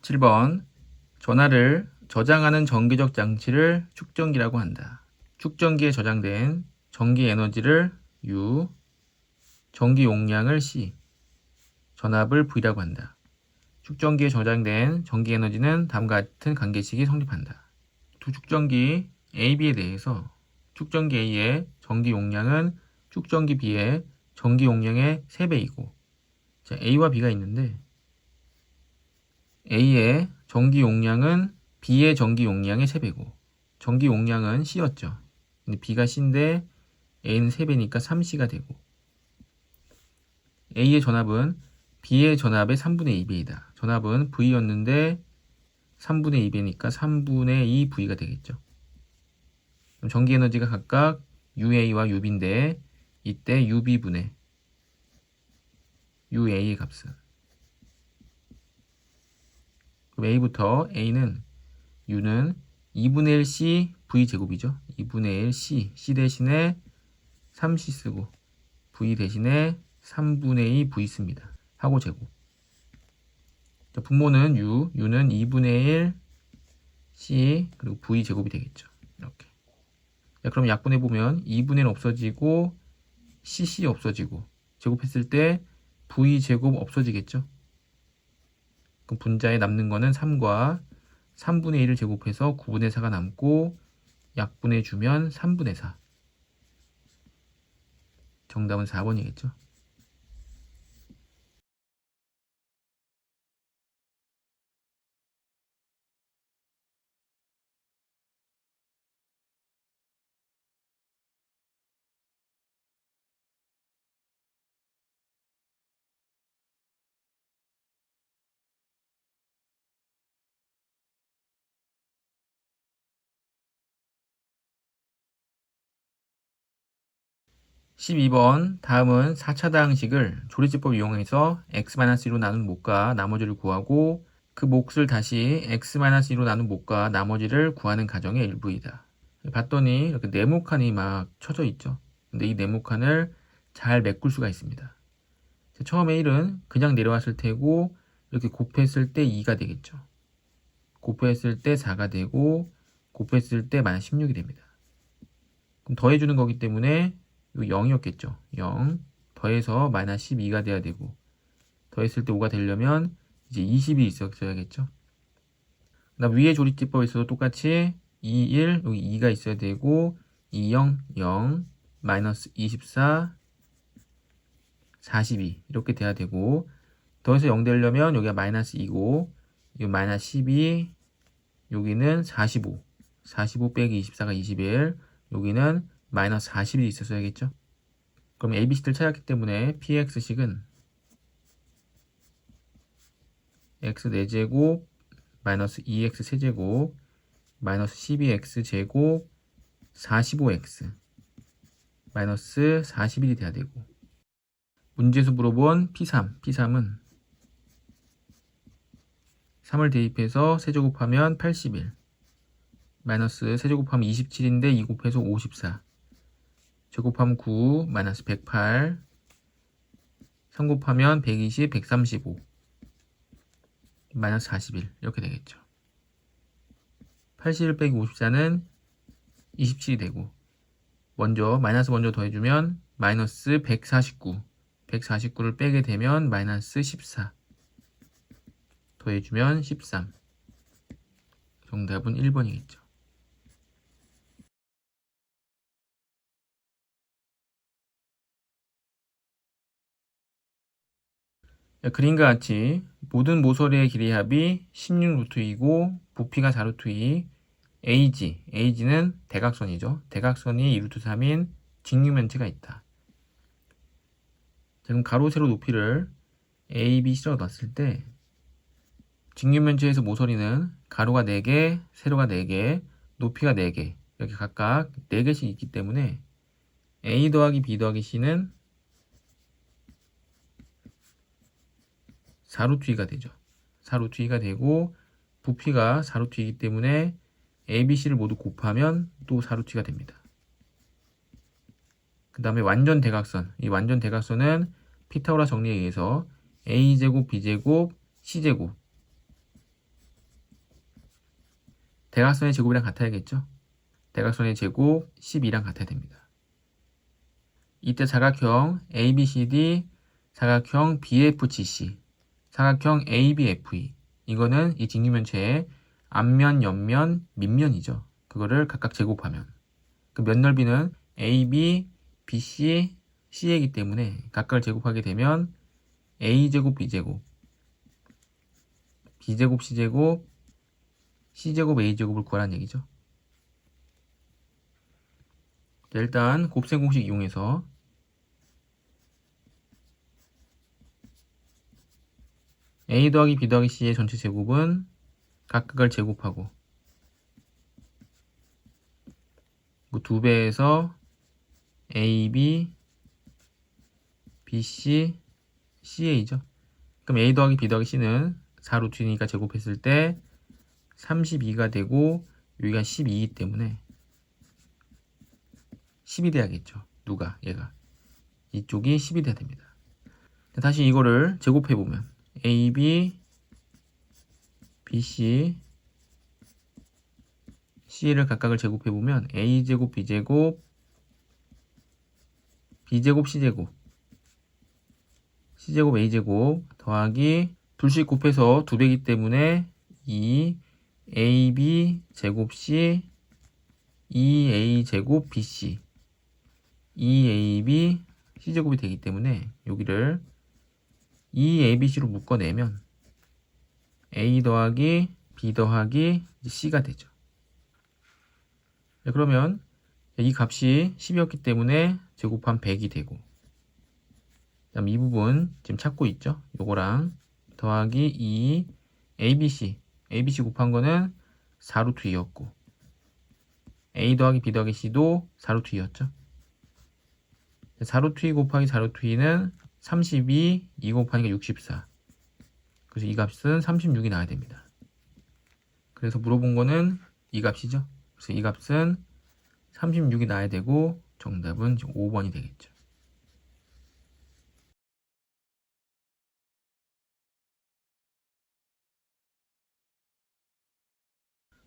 7번 전하를 저장하는 전기적 장치를 축전기라고 한다. 축전기에 저장된 전기 에너지를 U, 전기 용량을 C, 전압을 V라고 한다. 축전기에 저장된 전기 에너지는 다음과 같은 관계식이 성립한다. 두 축전기 A, B에 대해서 축전기 A의 전기 용량은 축전기 B의 전기 용량의 3배이고, 자, A와 B가 있는데 A의 전기 용량은 B의 전기 용량의 3배고, 전기 용량은 C였죠. 근데 B가 C인데 A는 3배니까 3C가 되고, A의 전압은 B의 전압의 3분의 2배이다. 전압은 V였는데 3분의 2배니까 3분의 2 V가 되겠죠. 그럼 전기 에너지가 각각 UA와 UB인데 이때 UB분의 UA의 값은, 그럼 A부터 A는 U는 2분의 1 C V제곱이죠. 2분의 1 C 대신에 3C 쓰고 V 대신에 3분의 2 V 씁니다. 하고 제곱. 자, 분모는 U는 2분의 1 C 그리고 V 제곱이 되겠죠. 이렇게. 자, 그럼 약분해 보면 2분의 1 없어지고 CC 없어지고 제곱했을 때 V 제곱 없어지겠죠. 그럼 분자에 남는 거는 3과 3분의 1을 제곱해서 9분의 4가 남고 약분해 주면 3분의 4. 정답은 4번이겠죠. (12번) 다음은 4차다 항식을 조리제법 이용해서 x-2로 나눈 몫과 나머지를 구하고 그 몫을 다시 x-2로 나눈 몫과 나머지를 구하는 과정의 일부이다. 봤더니 이렇게 네모칸이 막 쳐져 있죠. 근데 이 네모칸을 잘 메꿀 수가 있습니다. 처음에 1은 그냥 내려왔을 테고 이렇게 곱했을 때 2가 되겠죠. 곱했을 때 4가 되고 곱했을 때 -16이 됩니다. 그럼 더해주는 거기 때문에 이거 0이었겠죠. 0 더해서 -12가 돼야 되고, 더했을 때 5가 되려면 이제 20이 있어야겠죠. 그다음 위에 조립제법에서도 똑같이 2, 1 여기 2가 있어야 되고 2, 0, 0 -24 42 이렇게 돼야 되고, 더해서 0 되려면 여기가 -2고 여기 -12 여기는 45 45 빼기 24가 21 여기는 -41이 있었어야겠죠. 그럼 ABC를 찾았기 때문에 PX식은 x 4제곱 마이너스 2x 세제곱 마이너스 12x제곱 45x 마이너스 41이 돼야 되고, 문제에서 물어본 P3은 3을 대입해서 세제곱하면 81 마이너스 세제곱하면 27인데 2 곱해서 54 제곱하면 9 마이너스 108 3 곱하면 120 135 마이너스 41 이렇게 되겠죠. 81 빼기 54는 27이 되고, 마이너스 먼저 더해주면 마이너스 149 149를 빼게 되면 마이너스 14 더해주면 13. 정답은 1번이겠죠. 그림과 같이 모든 모서리의 길이 합이 16루트이고 부피가 4루트이 AG는 대각선이죠. 대각선이 2루트 3인 직육면체가 있다. 지금 가로 세로 높이를 A, B, C로 놨을 때 직육면체에서 모서리는 가로가 4개, 세로가 4개, 높이가 4개 이렇게 각각 4개씩 있기 때문에 A 더하기 B 더하기 C는 4루트2가 되죠. 4루트2가 되고 부피가 4루트2이기 때문에 A, B, C를 모두 곱하면 또 4루트2가 됩니다. 그 다음에 완전 대각선. 이 완전 대각선은 피타고라 정리에 의해서 A제곱, B제곱, C제곱 대각선의 제곱이랑 같아야겠죠? 대각선의 제곱 12랑 같아야 됩니다. 이때 사각형 ABCD, 사각형 BFGC, 사각형 ABFE 이거는 이 직육면체의 앞면, 옆면, 밑면이죠. 그거를 각각 제곱하면 그 면 넓이는 AB, BC, C이기 때문에 각각을 제곱하게 되면 A제곱, B제곱, B제곱, C제곱, C제곱, A제곱을 구하라는 얘기죠. 자, 일단 곱셈 공식 이용해서 A 더하기 B 더하기 C의 전체 제곱은 각각을 제곱하고 그 2배에서 AB, BC, CA죠. 그럼 A 더하기 B 더하기 C는 4루트니까 제곱했을 때 32가 되고 여기가 12이기 때문에 10이 돼야겠죠. 누가? 얘가. 이쪽이 10이 돼야 됩니다. 다시 이거를 제곱해보면 AB, BC, C를 각각을 제곱해보면 A제곱, B제곱, B제곱, C제곱, C제곱, A제곱 더하기 둘씩 곱해서 2배이기 때문에 2 AB 제곱 C 2A 제곱 BC 2AB C제곱이 되기 때문에 여기를 2ABC로 묶어내면 A 더하기 B 더하기 C가 되죠. 그러면 이 값이 10이었기 때문에 제곱한 100이 되고 그다음 이 부분 지금 찾고 있죠. 요거랑 더하기 2 ABC 곱한 거는 4루트 2였고 A 더하기 B 더하기 C도 4루트 2였죠. 4루트 2 곱하기 4루트 2는 32, 2 곱하니까 64. 그래서 이 값은 36이 나와야 됩니다. 그래서 물어본 거는 이 값이죠. 그래서 이 값은 36이 나와야 되고 정답은 5번이 되겠죠.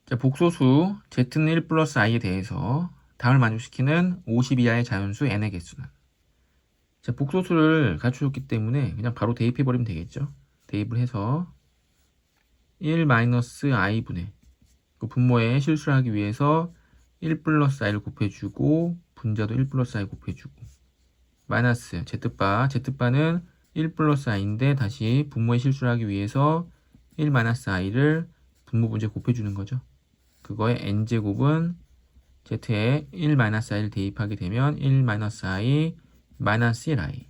자, 복소수 Z는 1 플러스 I에 대해서 다음을 만족시키는 50 이하의 자연수 n의 개수는 자, 복소수를 갖춰줬기 때문에 그냥 바로 대입해버리면 되겠죠. 대입을 해서 1-i분의 그 분모에 실수를 하기 위해서 1 플러스 i를 곱해주고 분자도 1 플러스 i 곱해주고 마이너스 z바는 1 플러스 i인데 다시 분모에 실수를 하기 위해서 1 마이너스 i를 분모 분자에 곱해주는 거죠. 그거의 n제곱은 z에 1 마이너스 i를 대입하게 되면 1 마이너스 i 마이너스 1i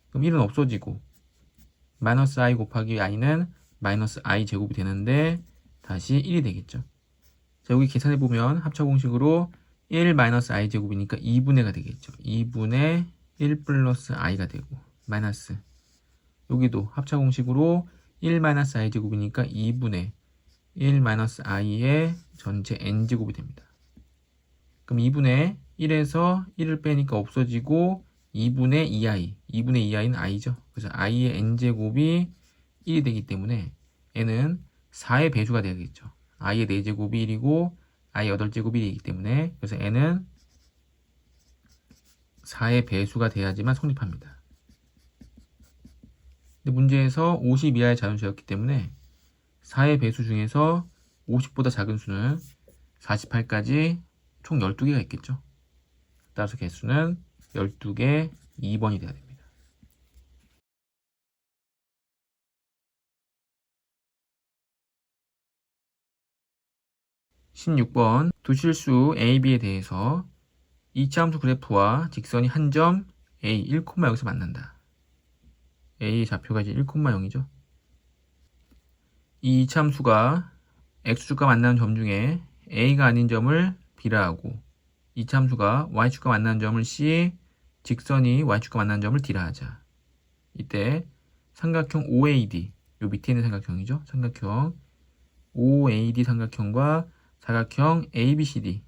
그럼 1은 없어지고 마이너스 i 곱하기 i는 마이너스 i 제곱이 되는데 다시 1이 되겠죠. 자, 여기 계산해보면 합차공식으로 1 마이너스 i 제곱이니까 2분의가 되겠죠. 2분의 1 플러스 i가 되고 마이너스 여기도 합차공식으로 1 마이너스 i 제곱이니까 2분의 1 마이너스 i의 전체 n제곱이 됩니다. 그럼 2분의 1에서 1을 빼니까 없어지고 2분의 2i 2분의 2i는 i죠. 그래서 i의 n제곱이 1이 되기 때문에 n은 4의 배수가 되겠죠. i의 4제곱이 1이고 i의 8제곱이 1이기 때문에 그래서 n은 4의 배수가 돼야지만 성립합니다. 근데 문제에서 50 이하의 자연수였기 때문에 4의 배수 중에서 50보다 작은 수는 48까지 총 12개가 있겠죠. 따라서 개수는 12개 2번이 돼야 됩니다. 16번 두 실수 A, B에 대해서 이차함수 그래프와 직선이 한 점 A 1,0에서 만난다. A의 좌표가 이제 1,0이죠. 이 이차함수가 X축과 만나는 점 중에 A가 아닌 점을 B라 하고 이차함수가 Y축과 만나는 점을 C, 직선이 Y축과 만나는 점을 D라 하자. 이때 삼각형 OAD, 요 밑에 있는 삼각형이죠. 삼각형 OAD 삼각형과 사각형 ABCD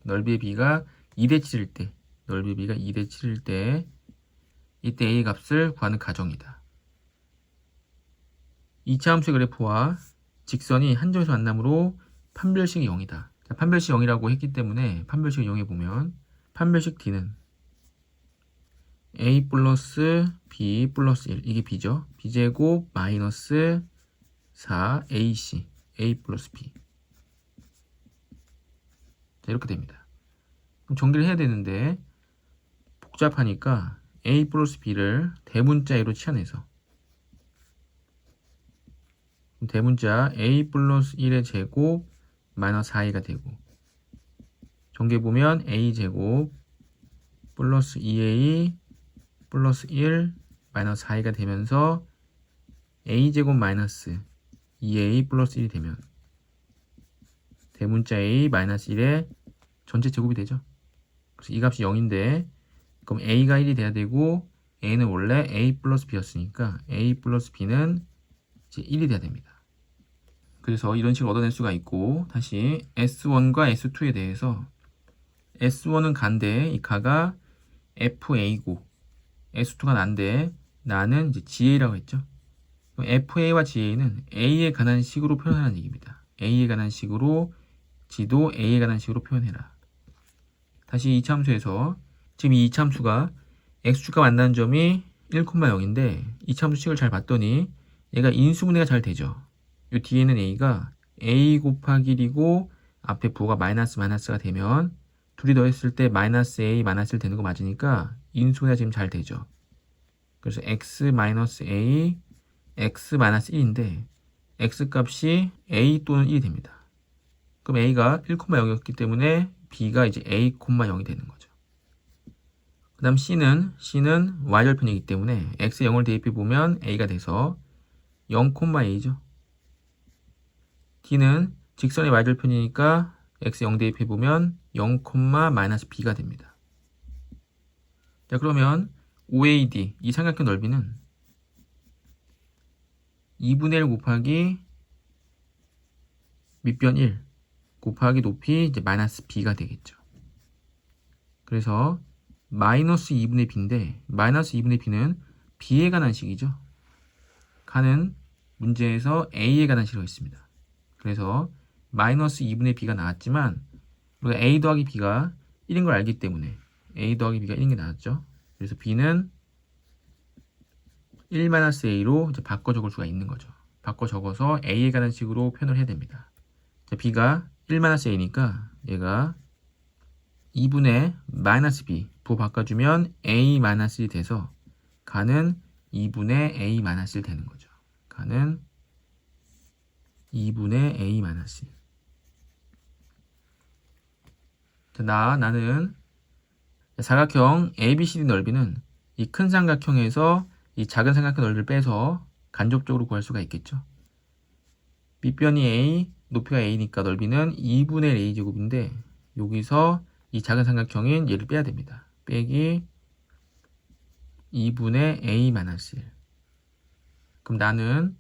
넓이의 B가 2대 7일 때 넓이의 B가 2대 7일 때 이때 A 값을 구하는 가정이다. 2차 함수의 그래프와 직선이 한 점에서 만남으로 판별식이 0이다. 자, 판별식 0이라고 했기 때문에 판별식 0에 보면 판별식 D는 A 플러스 B 플러스 1 이게 B죠. B제곱 마이너스 4AC A 플러스 B 자, 이렇게 됩니다. 그럼 정리를 해야 되는데 복잡하니까 A 플러스 B를 대문자 A로 치환해서 대문자 A 플러스 1의 제곱 마이너스 4A가 되고 전개보면 A 제곱 플러스 2A 플러스 1 마이너스 4A가 되면서 A 제곱 마이너스 2A 플러스 1이 되면 대문자 A 마이너스 1의 전체 제곱이 되죠. 그래서 이 값이 0인데 그럼 A가 1이 돼야 되고 A는 원래 A 플러스 B였으니까 A 플러스 B는 이제 1이 돼야 됩니다. 그래서 이런 식으로 얻어낼 수가 있고 다시 S1과 S2에 대해서 S1은 간데 이 가가 FA고 S2가 난데 나는 이제 GA라고 했죠. FA와 GA는 A에 관한 식으로 표현하는 얘기입니다. A에 관한 식으로 G도 A에 관한 식으로 표현해라. 다시 이 참수에서 지금 이 참수가 X축과 만나는 점이 1,0인데 이 참수 식을 잘 봤더니 얘가 인수분해가 잘 되죠. 이 뒤에는 A가 A 곱하기 1이고 앞에 부호가 마이너스가 되면 둘이 더했을 때 마이너스 A 마이너스 1 되는 거 맞으니까 인수분해가 지금 잘 되죠. 그래서 X 마이너스 A X 마이너스 1인데 X 값이 A 또는 1이 됩니다. 그럼 A가 1,0이었기 때문에 B가 이제 A, 0이 되는 거죠. 그 다음 C는 Y절편이기 때문에 X에 0을 대입해 보면 A가 돼서 0,A죠. D는 직선의 Y절편이니까 X에 0 대입해 보면 0, 마이너스 B가 됩니다. 자, 그러면 OAD, 이 삼각형 넓이는 2분의 1 곱하기 밑변 1 곱하기 높이 이제 마이너스 B가 되겠죠. 그래서 마이너스 2분의 B인데 마이너스 2분의 B는 B에 관한 식이죠. 가는 문제에서 A에 관한 식으로 있습니다. 그래서 마이너스 2분의 B가 나왔지만 우리가 A 더하기 B가 1인 걸 알기 때문에 A 더하기 B가 1인 게 나왔죠. 그래서 B는 1-A로 이제 바꿔 적을 수가 있는 거죠. 바꿔 적어서 A에 관한 식으로 표현을 해야 됩니다. 자, B가 1-A니까 얘가 2분의 마이너스 B 부호 바꿔주면 A-1이 돼서 가는 2분의 A-1 되는 거죠. 가는 2분의 A-1. 자, 나는 사각형 ABCD 넓이는 이 큰 삼각형에서 이 작은 삼각형 넓이를 빼서 간접적으로 구할 수가 있겠죠. 밑변이 A, 높이가 A니까 넓이는 2분의 A제곱인데 여기서 이 작은 삼각형인 얘를 빼야 됩니다. 빼기 2분의 A-1. 그럼 나는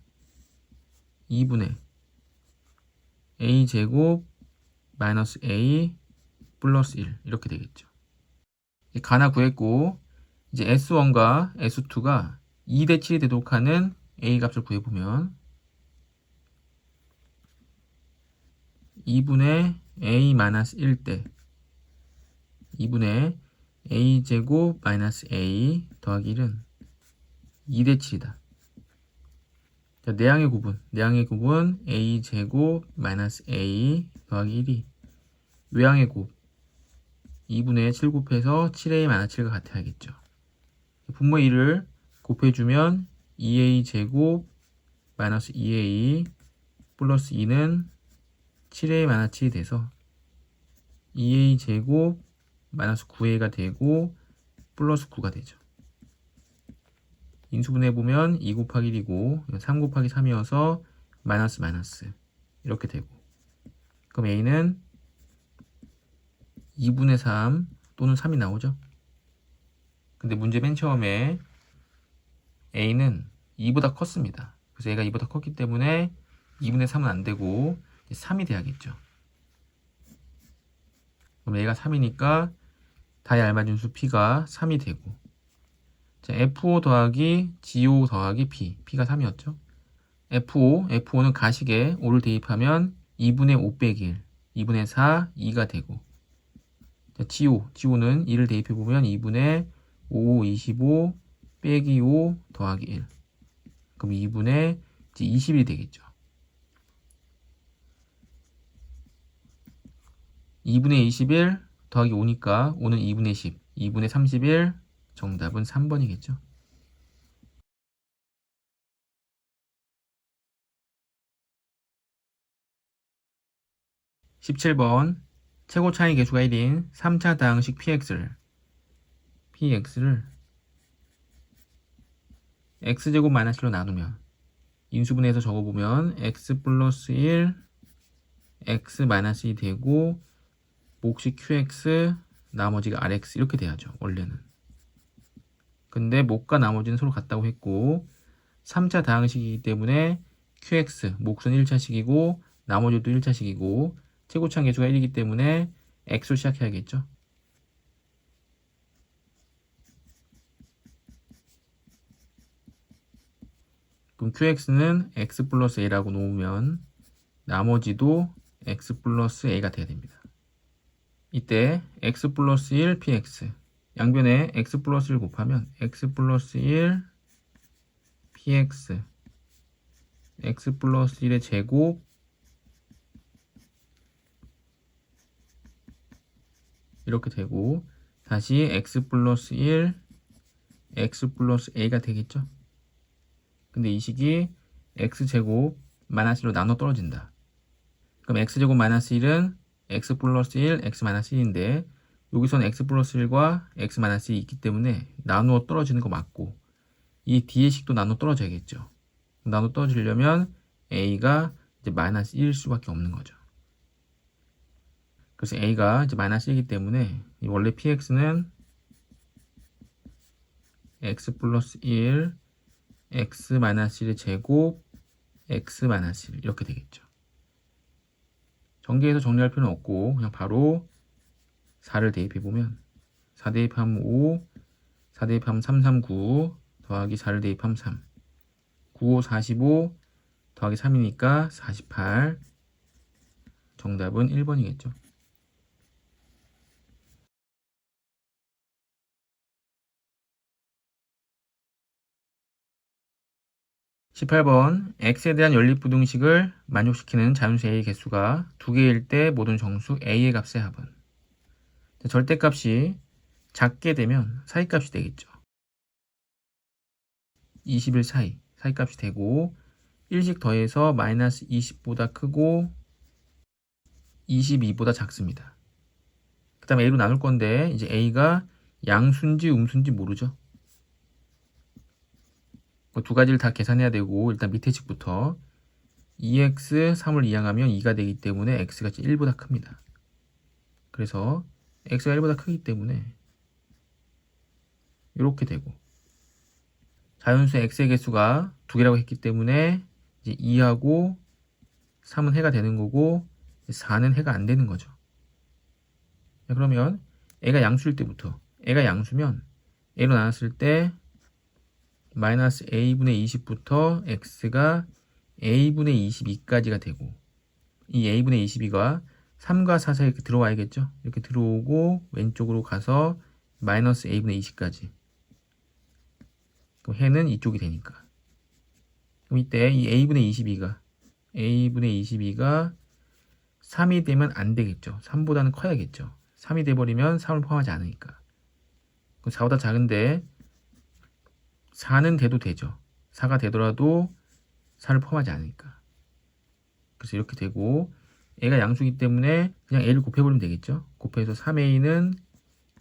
2분의 A제곱 마이너스 A 플러스 1 이렇게 되겠죠. 가나 구했고 이제 S1과 S2가 2대 7이 되도록 하는 A 값을 구해보면 2분의 A-1대 2분의 A제곱 마이너스 A 더하기 1은 2대 7이다. 자, 내항의 곱은 A제곱 마이너스 A 더하기 1이 외항의 곱 2분의 7 곱해서 7A 마이너스 7과 같아야겠죠. 분모의 1을 곱해주면 2A 제곱 마이너스 2A 플러스 2는 7A 마이너스 7이 돼서 2A 제곱 마이너스 9A가 되고 플러스 9가 되죠. 인수분해 보면 2 곱하기 1이고 3 곱하기 3이어서 마이너스 이렇게 되고 그럼 A는 2분의 3 또는 3이 나오죠. 근데 문제 맨 처음에 A는 2보다 컸습니다. 그래서 얘가 2보다 컸기 때문에 2분의 3은 안 되고 3이 돼야겠죠. 그럼 얘가 3이니까 다에 알맞은 수 P가 3이 되고 자, F5 더하기 G5 더하기 P, P가 3이었죠. F5는 가식에 5를 대입하면 2분의 5 빼기 1, 2분의 4, 2가 되고, 자, GO는 2를 대입해보면 2분의 5, 25 빼기 5 더하기 1. 그럼 2분의 20이 되겠죠. 2분의 21 더하기 5니까 5는 2분의 10, 2분의 31, 정답은 3번이겠죠. 17번 최고 차이 계수가 1인 3차 다항식 px를 x제곱 마이너스 1로 나누면 인수분해해서 적어보면 x 플러스 1 x 마이너스 2 되고 몫이 qx 나머지가 rx 이렇게 돼야죠. 원래는. 근데 몫과 나머지는 서로 같다고 했고 3차 다항식이기 때문에 qx 몫은 1차식이고 나머지도 1차식이고 최고차항 계수가 1이기 때문에 x로 시작해야겠죠. 그럼 qx는 x 플러스 a라고 놓으면 나머지도 x 플러스 a가 돼야 됩니다. 이때 x 플러스 1 px 양변에 x 플러스 1 곱하면 x 플러스 1 px x 플러스 1의 제곱 이렇게 되고 다시 x 플러스 1 x 플러스 a가 되겠죠. 근데 이 식이 x제곱 마이너스 1로 나눠 떨어진다. 그럼 x제곱 마이너스 1은 x 플러스 1 x 마이너스 1인데 여기서는 x 플러스 1과 x 마이너스 1이 있기 때문에 나누어 떨어지는 거 맞고 이 뒤의 식도 나눠 떨어져야겠죠. 나눠 떨어지려면 a가 이제 마이너스 1일 수밖에 없는 거죠. 그래서 a가 이제 마이너스 1이기 때문에 원래 px는 x 플러스 1 x 마이너스 1의 제곱 x 마이너스 1 이렇게 되겠죠. 전개해서 정리할 필요는 없고 그냥 바로 4를 대입해보면 4 대입하면 5, 4 대입하면 3, 3, 9 더하기 4를 대입하면 3 9, 5, 45 더하기 3이니까 48 정답은 1번이겠죠. 18번 x에 대한 연립부등식을 만족시키는 자연수 a의 개수가 2개일 때 모든 정수 a의 값의 합은 절대값이 작게 되면 사이값이 되겠죠. 20일 사이값이 되고 1씩 더해서 마이너스 20보다 크고 22보다 작습니다. 그 다음에 a로 나눌 건데 이제 a가 양수인지 음수인지 모르죠. 두 가지를 다 계산해야 되고 일단 밑에 식부터 2x 3을 이항하면 2가 되기 때문에 x가 1보다 큽니다. 그래서 x가 1보다 크기 때문에 이렇게 되고 자연수 x의 개수가 2개라고 했기 때문에 이제 2하고 3은 해가 되는 거고 4는 해가 안 되는 거죠. 그러면 a가 양수일 때부터 a가 양수면 a로 나눴을 때 마이너스 a분의 20부터 x가 a분의 22까지가 되고 이 a분의 22가 3과 4 사이에 이렇게 들어와야겠죠. 이렇게 들어오고 왼쪽으로 가서 마이너스 a분의 20까지 그럼 해는 이쪽이 되니까 그럼 이때 이 a분의 22가 3이 되면 안 되겠죠. 3보다는 커야겠죠. 3이 돼버리면 3을 포함하지 않으니까 그럼 4보다 작은데 4는 돼도 되죠. 4가 되더라도 4를 포함하지 않으니까. 그래서 이렇게 되고 a가 양수이기 때문에 그냥 a를 곱해버리면 되겠죠. 곱해서 3a는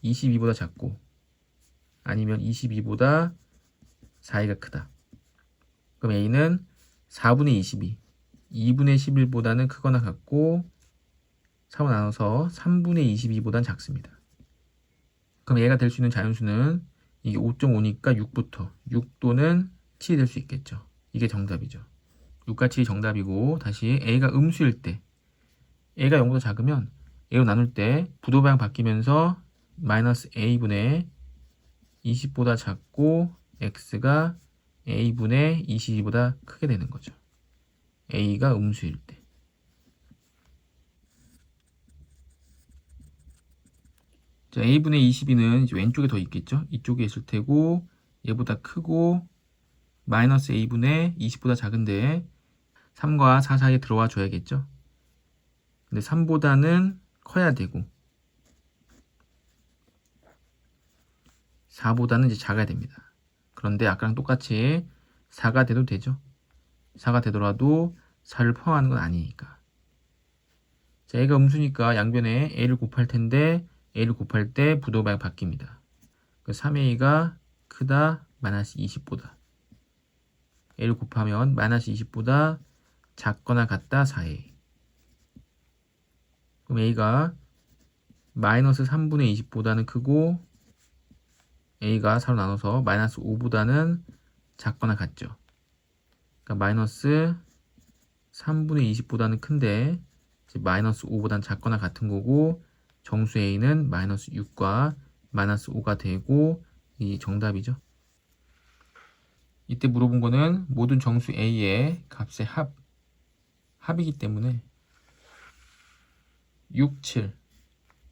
22보다 작고 아니면 22보다 4a가 크다. 그럼 a는 4분의 22, 2분의 11보다는 크거나 같고 4로 나눠서 3분의 22보다는 작습니다. 그럼 얘가 될 수 있는 자연수는 이게 5.5니까 6부터 6 또는 7이 될 수 있겠죠. 이게 정답이죠. 6과 7이 정답이고 다시 a가 음수일 때 a가 0보다 작으면 a로 나눌 때 부도 방향 바뀌면서 마이너스 a분의 20보다 작고 x가 a분의 22보다 크게 되는 거죠. a가 음수일 때. 자, a분의 22는 이제 왼쪽에 더 있겠죠? 이쪽에 있을 테고 얘보다 크고 마이너스 a분의 20보다 작은데 3과 4 사이에 들어와 줘야겠죠? 근데 3보다는 커야 되고 4보다는 이제 작아야 됩니다. 그런데 아까랑 똑같이 4가 돼도 되죠? 4가 되더라도 4를 포함하는 건 아니니까. 자, a가 음수니까 양변에 a를 곱할 텐데 a를 곱할 때 부호 방향 바뀝니다. 3a가 크다 마이너스 20보다 a를 곱하면 마이너스 20보다 작거나 같다 4a. 그럼 a가 마이너스 3분의 20보다는 크고 a가 4로 나눠서 마이너스 5보다는 작거나 같죠. 그러니까 마이너스 3분의 20보다는 큰데 마이너스 5보다는 작거나 같은 거고 정수 a는 마이너스 6과 마이너스 5가 되고 이 정답이죠. 이때 물어본 거는 모든 정수 a의 값의 합이기 때문에 6, 7,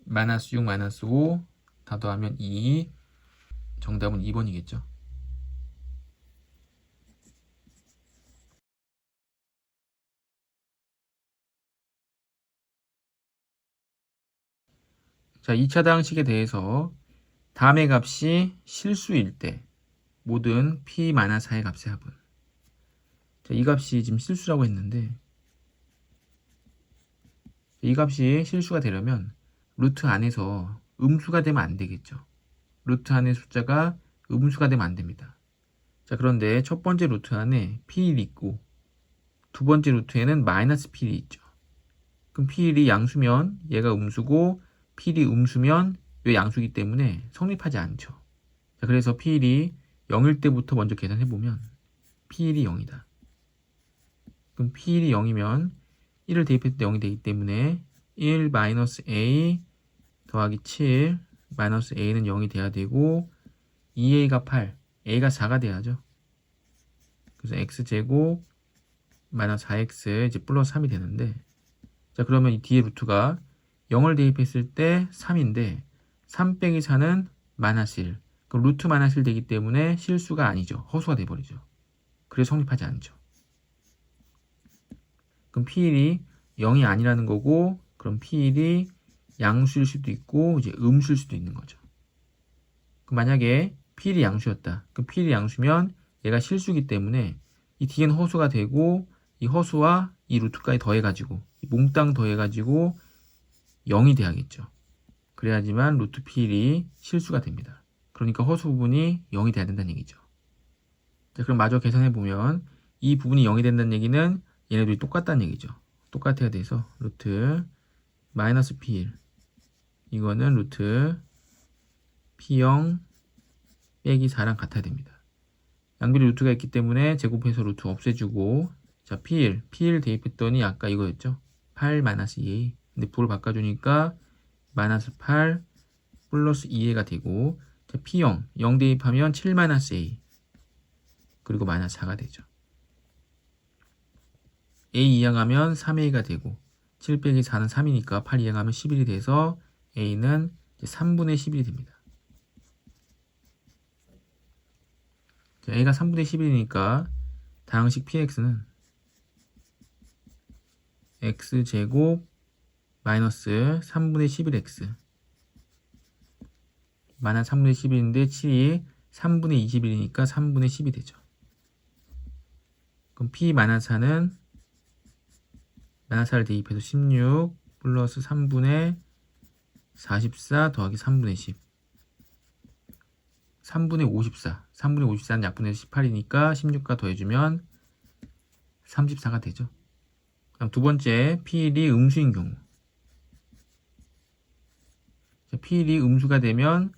마이너스 6, 마이너스 5 다 더하면 2. 정답은 2번이겠죠. 자, 2차 다항식에 대해서 다음의 값이 실수일 때 모든 p-4의 값의 합은. 자, 이 값이 지금 실수라고 했는데 이 값이 실수가 되려면 루트 안에서 음수가 되면 안 되겠죠. 루트 안의 숫자가 음수가 되면 안 됩니다. 자, 그런데 첫 번째 루트 안에 p1이 있고 두 번째 루트에는 마이너스 p1이 있죠. 그럼 p1이 양수면 얘가 음수고 p1이 음수면 이 양수이기 때문에 성립하지 않죠. 자, 그래서 p1이 0일 때부터 먼저 계산해보면 p1이 0이다. 그럼 p1이 0이면 1을 대입했을 때 0이 되기 때문에 1 마이너스 a 더하기 7 마이너스 a는 0이 돼야 되고 2a가 8, a가 4가 돼야죠. 그래서 x제곱 마이너스 4x 이제 플러스 3이 되는데 자, 그러면 이 뒤에 루트가 0을 대입했을 때 3인데 3 빼기 4는 마이너스 1. 그럼 루트 마이너스 1 되기 때문에 실수가 아니죠. 허수가 돼버리죠. 그래서 성립하지 않죠. 그럼 p1이 0이 아니라는 거고 그럼 p1이 양수일 수도 있고 이제 음수일 수도 있는 거죠. 그럼 만약에 p1이 양수였다. 그럼 p1이 양수면 얘가 실수이기 때문에 이 뒤에는 허수가 되고 이 허수와 이 루트까지 더해가지고 몽땅 더해가지고 0이 돼야겠죠. 그래야지만 루트 p1이 실수가 됩니다. 그러니까 허수 부분이 0이 돼야 된다는 얘기죠. 자, 그럼 마저 계산해보면 이 부분이 0이 된다는 얘기는 얘네들이 똑같다는 얘기죠. 똑같아야 돼서 루트 마이너스 p1 이거는 루트 p0 빼기 4랑 같아야 됩니다. 양변에 루트가 있기 때문에 제곱해서 루트 없애주고 자 p1 대입했더니 아까 이거였죠. 8 마이너스 2a 근데 부를 바꿔주니까 마이너스 8 플러스 2a가 되고 자 p0 0 대입하면 7 마이너스 a 그리고 마이너스 4가 되죠. a 이항하면 3a가 되고 7 빼기 4는 3이니까 8 이항하면 11이 돼서 a는 3분의 11이 됩니다. 자, a가 3분의 11이니까 다항식 px는 x제곱 마이너스 3분의 11x 마이너스 3분의 11인데 7이 3분의 21이니까 3분의 10이 되죠. 그럼 p 마이너스 4는 마이너스 4를 대입해서 16 플러스 3분의 44 더하기 3분의 10 3분의 54 3분의 54는 약분해서 18이니까 16과 더해주면 34가 되죠. 그럼 두 번째 p1이 음수인 경우 p1이 음수가 되면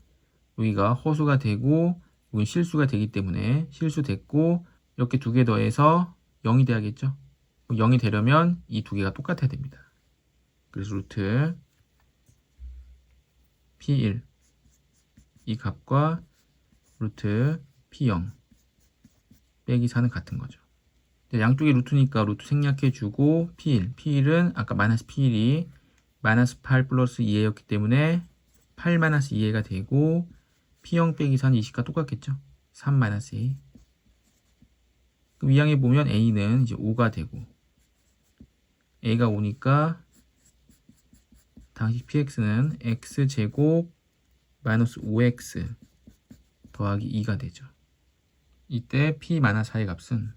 여기가 허수가 되고 여기 실수가 되기 때문에 실수됐고 이렇게 두 개 더해서 0이 돼야겠죠. 0이 되려면 이 두 개가 똑같아야 됩니다. 그래서 루트 p1 이 값과 루트 p0 빼기 4는 같은 거죠. 양쪽에 루트니까 루트 생략해주고 P1은 아까 마이너스 P1이 마이너스 8 플러스 2a였기 때문에 8 마이너스 2a가 되고 P0 빼기 4는 20과 똑같겠죠. 3 마이너스 a. 그럼 이항에 보면 a는 이제 5가 되고 a가 5니까 당시 px는 x제곱 마이너스 5x 더하기 2가 되죠. 이때 p 마이너스 4의 값은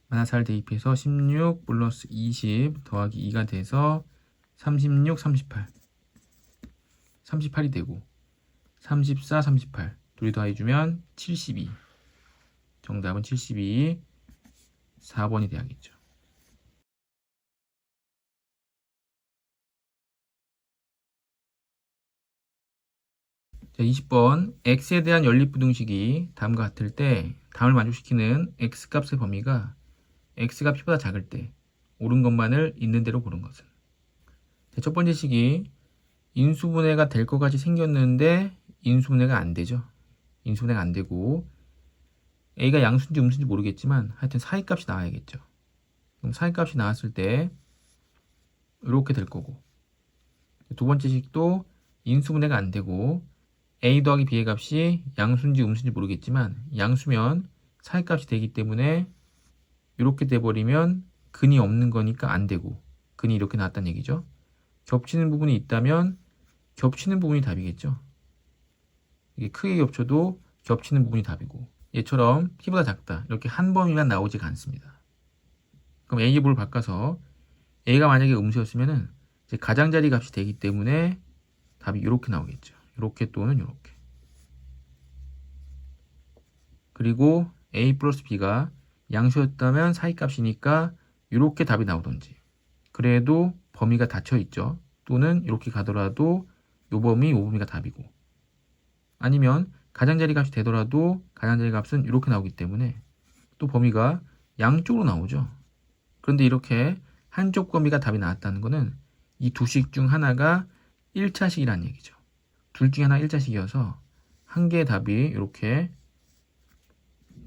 마이너스 4를 대입해서 16 플러스 20 더하기 2가 돼서 36, 38. 38이 되고 34, 38 둘이 더해주면 72. 정답은 72, 4번이 돼야겠죠. 자, 20번 x에 대한 연립부등식이 다음과 같을 때 다음을 만족시키는 x값의 범위가 x가 p보다 작을 때 옳은 것만을 있는 대로 고른 것은. 자, 첫 번째 식이 인수분해가 될 것 같이 생겼는데 인수분해가 안 되죠. 인수분해가 안 되고 a가 양수인지 음수인지 모르겠지만 하여튼 사이값이 나와야겠죠. 그럼 사이값이 나왔을 때 이렇게 될 거고, 두 번째 식도 인수분해가 안 되고 a 더하기 b의 값이 양수인지 음수인지 모르겠지만 양수면 사이값이 되기 때문에 이렇게 돼버리면 근이 없는 거니까 안 되고 근이 이렇게 나왔다는 얘기죠. 겹치는 부분이 있다면 겹치는 부분이 답이겠죠. 이게 크게 겹쳐도 겹치는 부분이 답이고 얘처럼 p보다 작다 이렇게 한 범위만 나오지가 않습니다. 그럼 a의 부를 바꿔서 a가 만약에 음수였으면은 이제 가장자리 값이 되기 때문에 답이 이렇게 나오겠죠. 이렇게 또는 이렇게. 그리고 a 플러스 b가 양수였다면 사이값이니까 이렇게 답이 나오던지, 그래도 범위가 닫혀 있죠. 또는 이렇게 가더라도 요 범위, 요 범위가 답이고, 아니면 가장자리 값이 되더라도 가장자리 값은 이렇게 나오기 때문에 또 범위가 양쪽으로 나오죠. 그런데 이렇게 한쪽 범위가 답이 나왔다는 것은 이 두 식 중 하나가 1차식이라는 얘기죠. 둘 중에 하나 1차식이어서 한 개의 답이 이렇게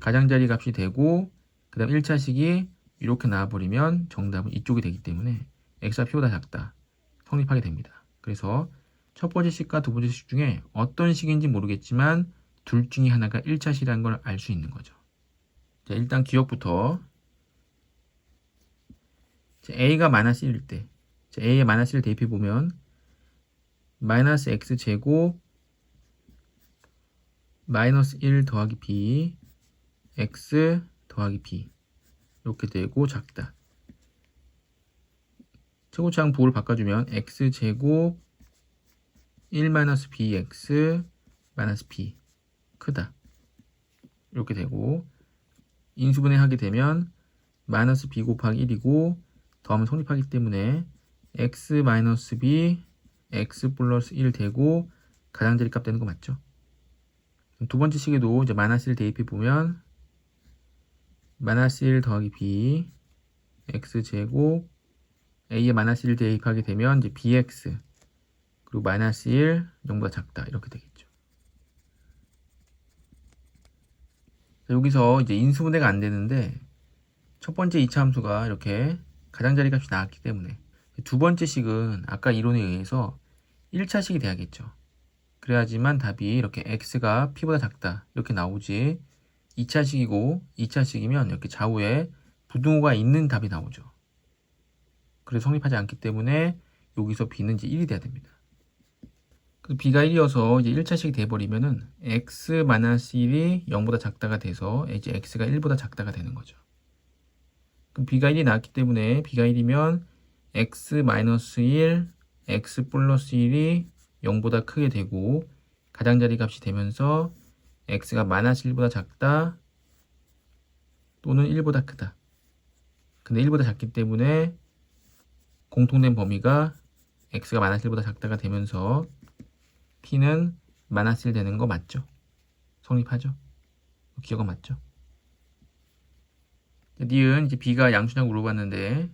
가장자리 값이 되고 그 다음 1차식이 이렇게 나와버리면 정답은 이쪽이 되기 때문에 x가 p보다 작다 성립하게 됩니다. 그래서 첫 번째 식과 두 번째 식 중에 어떤 식인지 모르겠지만 둘 중에 하나가 1차식이라는 걸 알 수 있는 거죠. 자, 일단 기억부터 a가 마이너스 1일 때 a의 마이너스 1을 대입해 보면 마이너스 x제곱 마이너스 1 더하기 b x 더하기 b 이렇게 되고 작다. 최고차항 부호를 바꿔주면 x제곱 1 마이너스 bx 마이너스 b 크다 이렇게 되고, 인수분해 하게 되면 마이너스 b 곱하기 1이고 더하면 성립하기 때문에 x 마이너스 b x 플러스 1 되고 가장자리 값 되는 거 맞죠? 두 번째 식에도 이제 마이너스 1 대입해 보면 마이너스 1 더하기 b x제곱 a에 마이너스 1 대입하게 되면 이제 bx 그리고 마이너스 1 0보다 작다 이렇게 되겠죠. 자, 여기서 이제 인수분해가 안 되는데 첫 번째 2차 함수가 이렇게 가장자리 값이 나왔기 때문에 두 번째 식은 아까 이론에 의해서 1차식이 돼야겠죠. 그래야지만 답이 이렇게 x가 p보다 작다 이렇게 나오지, 2차식이고 2차식이면 이렇게 좌우에 부등호가 있는 답이 나오죠. 그래서 성립하지 않기 때문에 여기서 b는 이제 1이 돼야 됩니다. b가 1이어서 이제 1차식이 돼버리면은 x-1이 0보다 작다가 돼서 이제 x가 1보다 작다가 되는 거죠. 그럼 b가 1이 나왔기 때문에 b가 1이면 x-1, x 플러스 1이 0보다 크게 되고 가장자리 값이 되면서 x가 마이너스 1보다 작다 또는 1보다 크다. 근데 1보다 작기 때문에 공통된 범위가 x가 마이너스 1보다 작다가 되면서 p는 마이너스 1 되는 거 맞죠? 성립하죠? 기억은 맞죠? 니은 이제 b가 양수냐고 물어봤는데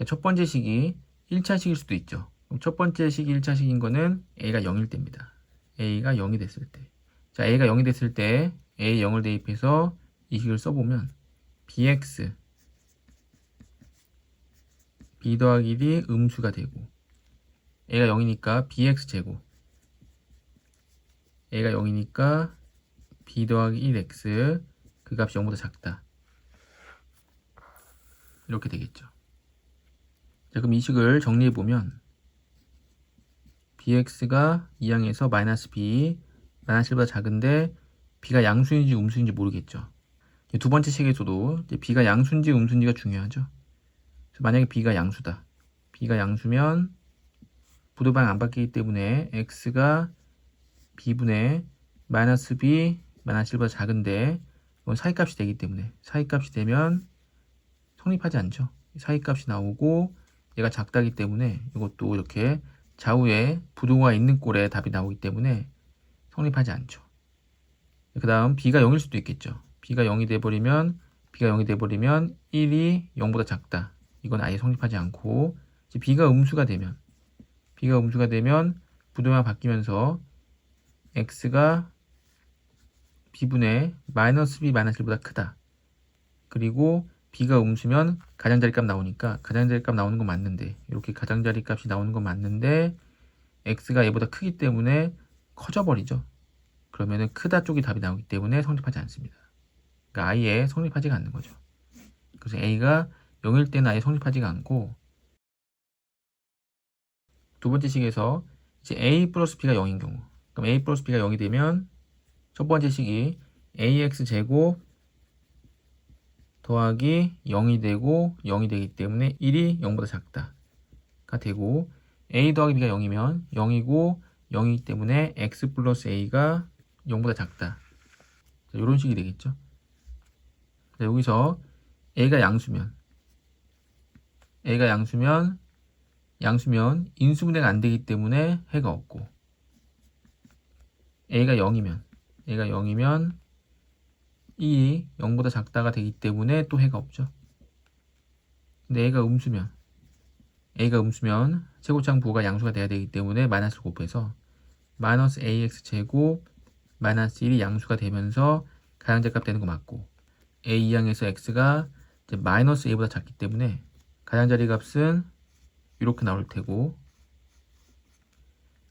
첫 번째 식이 1차식일 수도 있죠. 그럼 첫 번째 식이 1차식인 거는 a가 0일 때입니다. a가 0이 됐을 때. 자, a가 0이 됐을 때 a 0을 대입해서 이 식을 써보면 bx b 더하기 1이 음수가 되고 a가 0이니까 bx 제곱 a가 0이니까 b 더하기 1x 그 값이 0보다 작다. 이렇게 되겠죠. 자, 그럼 이 식을 정리해보면 bx가 2항에서 마이너스 b 마이너스 1보다 작은데 b가 양수인지 음수인지 모르겠죠. 두 번째 식에서도 b가 양수인지 음수인지가 중요하죠. 그래서 만약에 b가 양수다. b가 양수면 부등방 안 바뀌기 때문에 x가 b분의 마이너스 b 마이너스 1보다 작은데 이건 사이값이 되기 때문에 사이값이 되면 성립하지 않죠. 사이값이 나오고 얘가 작다기 때문에 이것도 이렇게 좌우에 부등호가 있는 꼴에 답이 나오기 때문에 성립하지 않죠. 그 다음 b가 0일 수도 있겠죠. b가 0이 돼버리면 1이 0보다 작다. 이건 아예 성립하지 않고 이제 b가 음수가 되면 부등호가 바뀌면서 x가 b분의 마이너스 b 마이너스 1보다 크다. 그리고 b가 음수면 가장자리 값 나오니까 가장자리 값 나오는 건 맞는데 이렇게 가장자리 값이 나오는 건 맞는데 x가 얘보다 크기 때문에 커져 버리죠. 그러면은 크다 쪽이 답이 나오기 때문에 성립하지 않습니다. 그러니까 아예 성립하지가 않는 거죠. 그래서 a가 0일 때는 아예 성립하지가 않고 두 번째 식에서 이제 a 플러스 b가 0인 경우 그럼 a 플러스 b가 0이 되면 첫 번째 식이 ax 제곱 더하기 0이 되고 0이 되기 때문에 1이 0보다 작다가 되고 a 더하기 b가 0이면 0이고 0이기 때문에 x 플러스 a가 0보다 작다. 이런 식이 되겠죠. 여기서 a가 양수면 인수분해가 안 되기 때문에 해가 없고 a가 0이면 2이 0보다 작다가 되기 때문에 또 해가 없죠. 근데 a가 음수면 최고차항 부호가 양수가 돼야 되기 때문에 마이너스를 곱해서 마이너스 ax 제곱 마이너스 1이 양수가 되면서 가장자리값 되는 거 맞고 a 2항에서 x가 이제 마이너스 a보다 작기 때문에 가장자리 값은 이렇게 나올 테고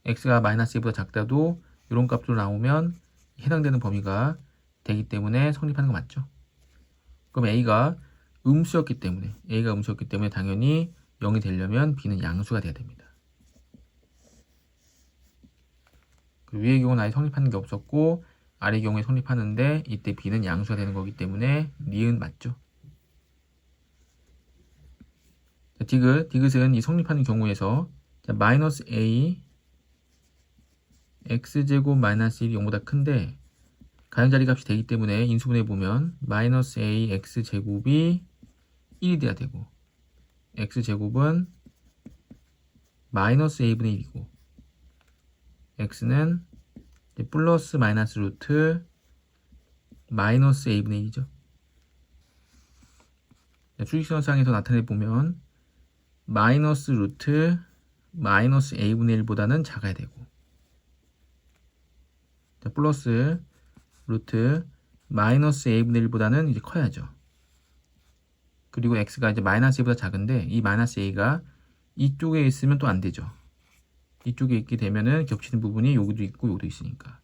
x가 마이너스 a보다 작다도 이런 값으로 나오면 해당되는 범위가 되기 때문에 성립하는 거 맞죠? 그럼 a가 음수였기 때문에 당연히 0이 되려면 b는 양수가 돼야 됩니다. 위의 경우는 아예 성립하는 게 없었고 아래 경우에 성립하는데 이때 b는 양수가 되는 거기 때문에 니은 맞죠? 디귿은 이 성립하는 경우에서 마이너스 a x제곱 마이너스 1이 0보다 큰데 가장자리 값이 되기 때문에 인수분해 보면 마이너스 a x제곱이 1이 돼야 되고 x제곱은 마이너스 a분의 1이고 x는 플러스 마이너스 루트 마이너스 a분의 1이죠. 수직선상에서 나타내 보면 마이너스 루트 마이너스 a분의 1보다는 작아야 되고 플러스 루트 마이너스 a분의 1보다는 이제 커야죠. 그리고 x가 이제 마이너스 a보다 작은데 이 마이너스 a가 이쪽에 있으면 또 안 되죠. 이쪽에 있게 되면은 겹치는 부분이 여기도 있고 여기도 있으니까.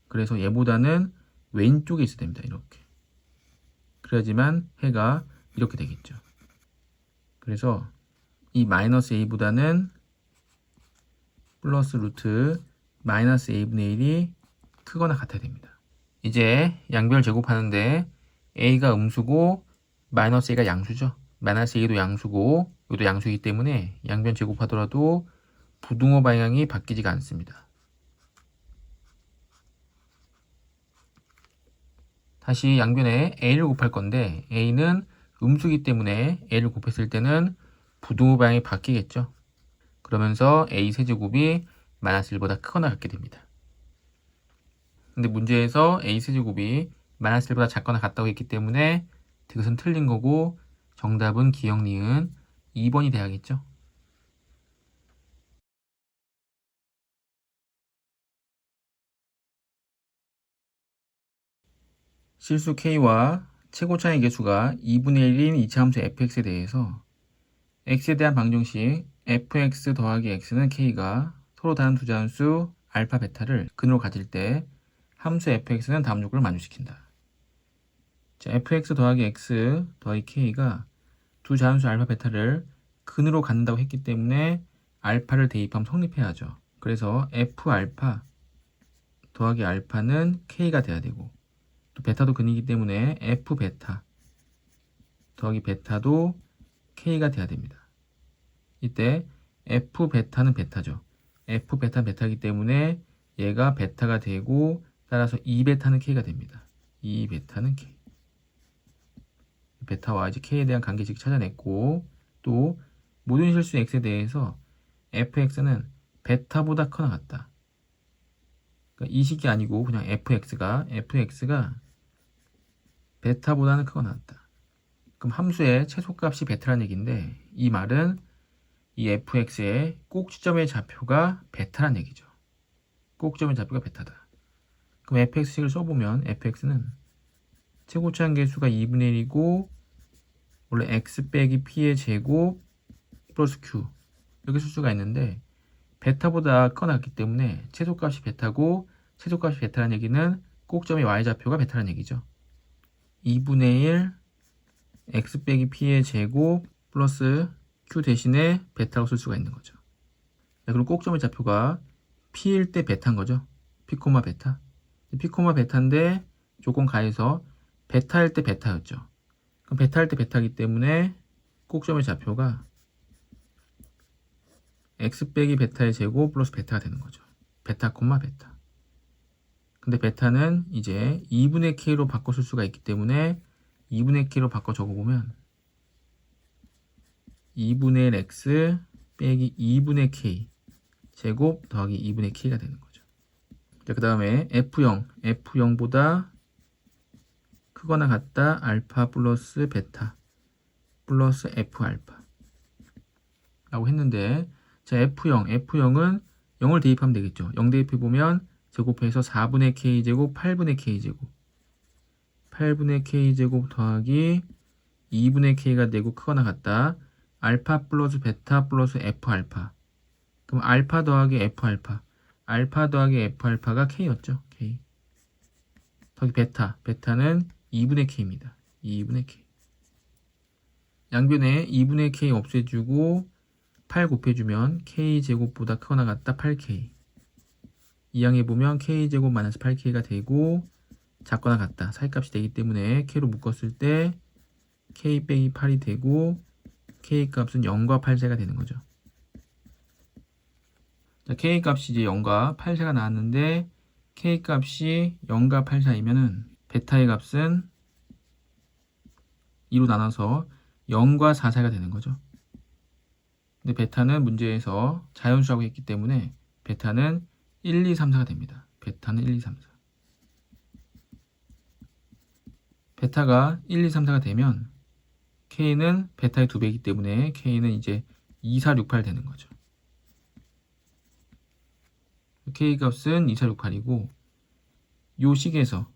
그래서 얘보다는 왼쪽에 있어야 됩니다. 이렇게. 그래야지만 해가 이렇게 되겠죠. 그래서 이 마이너스 a보다는 플러스 루트 마이너스 a분의 1이 크거나 같아야 됩니다. 이제 양변을 제곱하는데 a가 음수고 마이너스 a가 양수죠. 마이너스 a도 양수고 이것도 양수이기 때문에 양변 제곱하더라도 부등호 방향이 바뀌지가 않습니다. 다시 양변에 a를 곱할 건데 a는 음수이기 때문에 a를 곱했을 때는 부등호 방향이 바뀌겠죠. 그러면서 a 세제곱이 마이너스 1보다 크거나 같게 됩니다. 근데 문제에서 a 세제곱이 마이너스 1보다 작거나 같다고 했기 때문에 그것은 틀린 거고 정답은 기억 니은 2번이 돼야겠죠. 실수 k와 최고차의 개수가 2분의 1인 이차함수 fx에 대해서 x에 대한 방정식 fx 더하기 x는 k가 서로 다른 두 자연수 알파 베타를 근으로 가질 때 함수 fx는 다음 조건을 만족시킨다. 자, fx 더하기 x 더하기 k가 두 자연수 알파 베타를 근으로 갖는다고 했기 때문에 알파를 대입하면 성립해야죠. 그래서 f 알파 더하기 알파는 k가 돼야 되고, 또 베타도 근이기 때문에 f 베타 더하기 베타도 k가 돼야 됩니다. 이때 f 베타는 베타죠. f 베타는 베타이기 때문에 얘가 베타가 되고, 따라서 2베타는 k가 됩니다. 2베타는 k. 베타와 이제 k에 대한 관계식 찾아냈고, 또 모든 실수 x에 대해서 fx는 베타보다 커나 같다. 그러니까 이 식이 아니고 그냥 fx가 베타보다는 크거나 같다. 그럼 함수의 최소값이 베타라는 얘기인데, 이 말은 이 fx의 꼭지점의 좌표가 베타란 얘기죠. 꼭지점의 좌표가 베타다. 그럼 fx식을 써보면 fx는 최고차한 개수가 2분의 1이고 원래 x 빼기 p의 제곱 플러스 q 이렇게 쓸 수가 있는데, 베타보다 커나 같기 때문에 최소값이 베타고, 최소값이 베타라는 얘기는 꼭점의 y좌표가 베타라는 얘기죠. 2분의 1 x 빼기 p의 제곱 플러스 q 대신에 베타로 쓸 수가 있는 거죠. 자, 그럼 꼭점의 좌표가 p일 때 베타인 거죠. p, 베타. p, 베타인데 조건 가해서 베타일 때 베타였죠. 그럼 베타일 때 베타이기 때문에 꼭점의 좌표가 x 빼기 베타의 제곱 플러스 베타가 되는 거죠. 베타, 베타. 근데 베타는 이제 2분의 k로 바꿔 쓸 수가 있기 때문에 2분의 k로 바꿔 적어보면 2분의 1 x 빼기 2분의 k 제곱 더하기 2분의 k가 되는 거죠. 자, 그 다음에 F0보다 크거나 같다 알파 플러스 베타 플러스 F알파 라고 했는데, 자, F0은 0을 대입하면 되겠죠. 0 대입해보면 제곱해서 4분의 k제곱 8분의 k제곱 8분의 k제곱 더하기 2분의 k가 되고 크거나 같다 알파 플러스 베타 플러스 F알파. 그럼 알파 더하기 F알파가 k였죠. k 더하기 베타는 2분의 k입니다. 2분의 k. 양변에 2분의 k 없애주고 8 곱해주면 k제곱보다 크거나 같다 8k. 이항해보면 k제곱 마이너스 8k가 되고, 작거나 같다 사이값이 되기 때문에 k로 묶었을 때 k 빼기 8이 되고, k 값은 0과 8세가 되는 거죠. 자, k 값이 이제 0과 8세가 나왔는데, k 값이 0과 8 사이면은 베타의 값은 2로 나눠서 0과 4 사이가 되는 거죠. 근데 베타는 문제에서 자연수라고 했기 때문에 베타는 1, 2, 3, 4가 됩니다. 베타는 1, 2, 3, 4. 베타가 1, 2, 3, 4가 되면 k는 베타의 2배이기 때문에 k는 이제 2, 4, 6, 8 되는 거죠. k 값은 2, 4, 6, 8이고, 요 식에서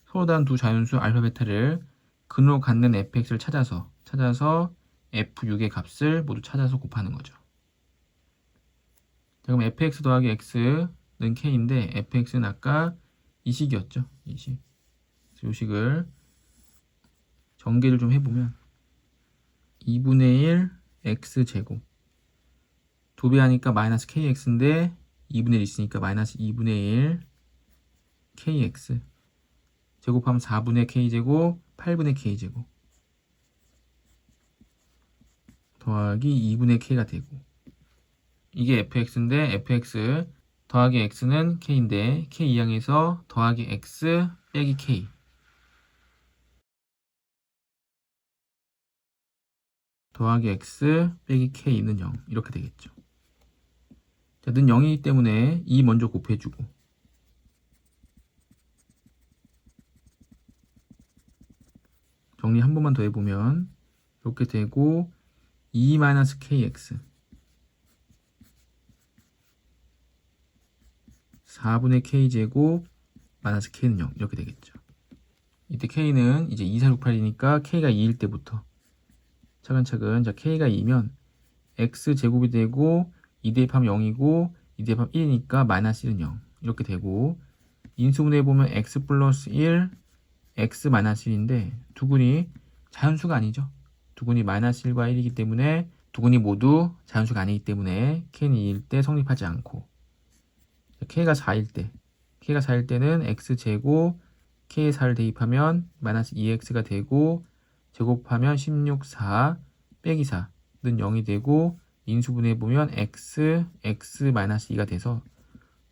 서로 다른 두 자연수 알파 베타를 근으로 갖는 fx를 찾아서 f6의 값을 모두 찾아서 곱하는 거죠. 자, 그럼 fx 더하기 x는 k인데 fx는 아까 이 식이었죠. 이 식. 이 식을 전개를 좀 해보면 2분의 1 x제곱 2배 하니까 마이너스 kx인데 2분의 1 있으니까 마이너스 2분의 1 kx 제곱하면 4분의 k제곱 8분의 k제곱 더하기 2분의 k가 되고, 이게 fx인데 fx 더하기 x는 k인데 k 이항에서 더하기 x 빼기 k 더하기 x 빼기 k는 0 이렇게 되겠죠. 자, 는 0이기 때문에 2 먼저 곱해주고, 정리 한 번만 더 해보면 이렇게 되고 2-kx 4분의 k제곱 마이너스 k는 0 이렇게 되겠죠. 이때 K는 이제 2, 4, 6, 8이니까 K가 2일 때부터 차근차근, 자, K가 2면 X제곱이 되고 2 대입하면 0이고 2 대입하면 1이니까 마이너스 1은 0 이렇게 되고, 인수분해 보면 X 플러스 1, X 마이너스 1인데 두근이 자연수가 아니죠. 두근이 마이너스 1과 1이기 때문에 두근이 모두 자연수가 아니기 때문에 K는 2일 때 성립하지 않고, K가 4일 때는 X제곱 K의 4를 대입하면 마이너스 2X가 되고, 제곱하면 16, 4 빼기 4는 0이 되고, 인수분해 보면 X 마이너스 2가 돼서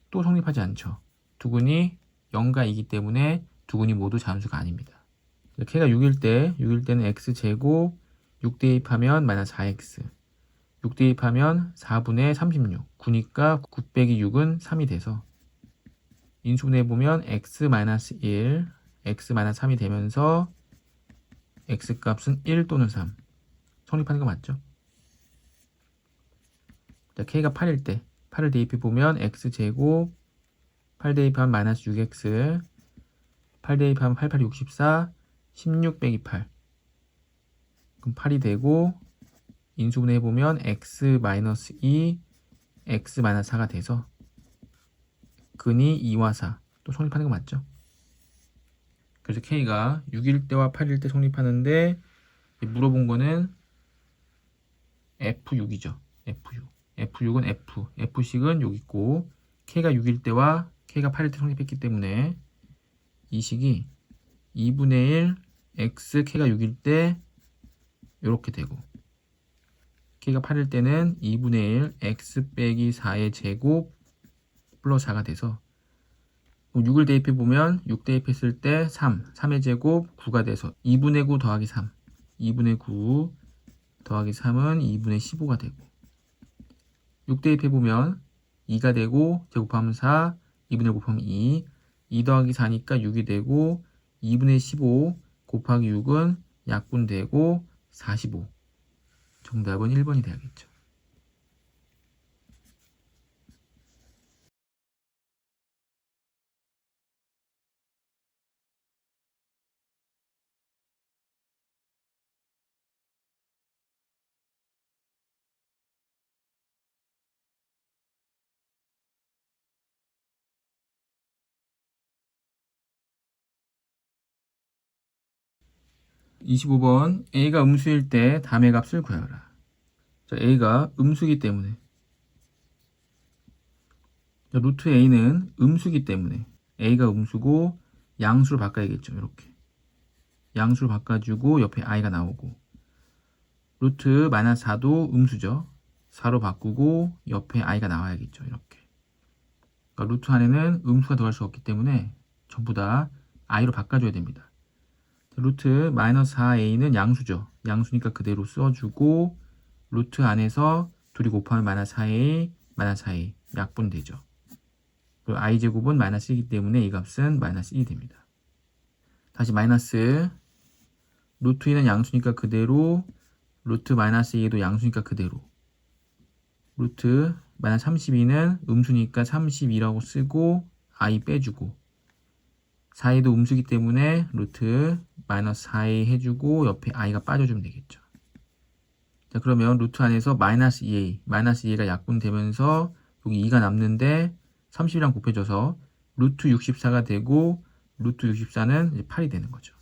또 성립하지 않죠. 두근이 0과 2이기 때문에 두근이 모두 자연수가 아닙니다. K가 6일 때는 X제곱 6 대입하면 마이너스 4X, 6 대입하면 4분의 36, 9니까 9 빼기 6은 3이 돼서 인수분해 보면 X-1, X-3이 되면서 X값은 1 또는 3 성립하는 거 맞죠? 자, K가 8일 때 8을 대입해 보면 X제곱 8 대입하면 마이너스 6X, 8 대입하면 8, 8, 64, 16 빼기 8, 그럼 8이 되고, 인수분해 보면 X-2, X-4가 돼서 근이 2와 4 또 성립하는 거 맞죠? 그래서 K가 6일 때와 8일 때 성립하는데, 물어본 거는 F6이죠. F6. F6은 F식은 여기 있고, K가 6일 때와 K가 8일 때 성립했기 때문에 이 식이 2분의 1 X K가 6일 때 이렇게 되고, K가 8일 때는 2분의 1 X 빼기 4의 제곱 플러스 4가 돼서 6을 대입해보면 6 대입했을 때 3의 제곱 9가 돼서 2분의 9 더하기 3, 2분의 9 더하기 3은 2분의 15가 되고, 6 대입해보면 2가 되고 제곱하면 4, 2분의 9 곱하면 2 더하기 4니까 6이 되고 2분의 15 곱하기 6은 약분되고 45. 정답은 1번이 돼야겠죠. (25번) A가 음수일 때 담의 값을 구하라. 자, A가 음수기 때문에, 자, 루트 A는 음수기 때문에 A가 음수고 양수로 바꿔야겠죠. 이렇게 양수로 바꿔주고 옆에 I가 나오고, 루트 마이너스 4도 음수죠. 4로 바꾸고 옆에 I가 나와야겠죠. 이렇게. 그러니까 루트 안에는 음수가 들어갈 수 없기 때문에 전부 다 I로 바꿔줘야 됩니다. 루트 마이너스 4A는 양수죠. 양수니까 그대로 써주고, 루트 안에서 둘이 곱하면 마이너스 4A, 마이너스 4A 약분되죠. 그리고 i제곱은 마이너스 1이기 때문에 이 값은 마이너스 1이 됩니다. 다시 마이너스, 루트 2는 양수니까 그대로, 루트 마이너스 2도 양수니까 그대로, 루트 마이너스 32는 음수니까 32라고 쓰고 i 빼주고, 4a도 음수기 때문에 루트 마이너스 4a 해주고 옆에 i가 빠져주면 되겠죠. 자, 그러면 루트 안에서 마이너스 2a, 가 약분되면서 여기 2가 남는데 30이랑 곱해져서 루트 64가 되고, 루트 64는 이제 8이 되는 거죠.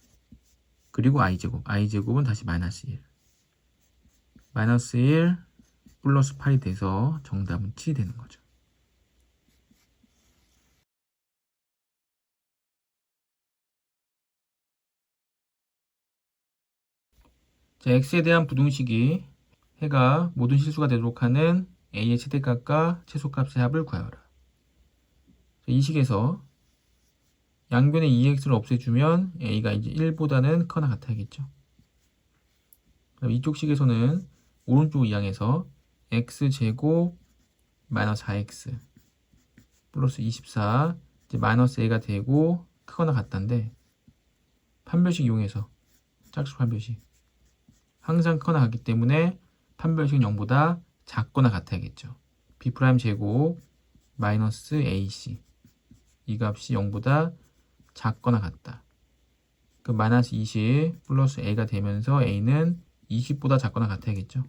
그리고 i제곱은 다시 마이너스 1. 마이너스 1 플러스 8이 돼서 정답은 7이 되는 거죠. 자, x에 대한 부등식이 해가 모든 실수가 되도록 하는 a의 최대값과 최소값의 합을 구하여라. 이 식에서 양변의 2x를 없애주면 a가 이제 1보다는 커나 같아야겠죠. 그럼 이쪽 식에서는 오른쪽 이항에서 x제곱 마이너스 4x 플러스 24 이제 마이너스 a가 되고 크거나 같다인데, 판별식 이용해서 짝수 판별식 항상 크거나 같기 때문에 판별식은 0보다 작거나 같아야겠죠. b' 제곱 마이너스 ac 이 값이 0보다 작거나 같다. 그 마이너스 20 플러스 a가 되면서 a는 20보다 작거나 같아야겠죠.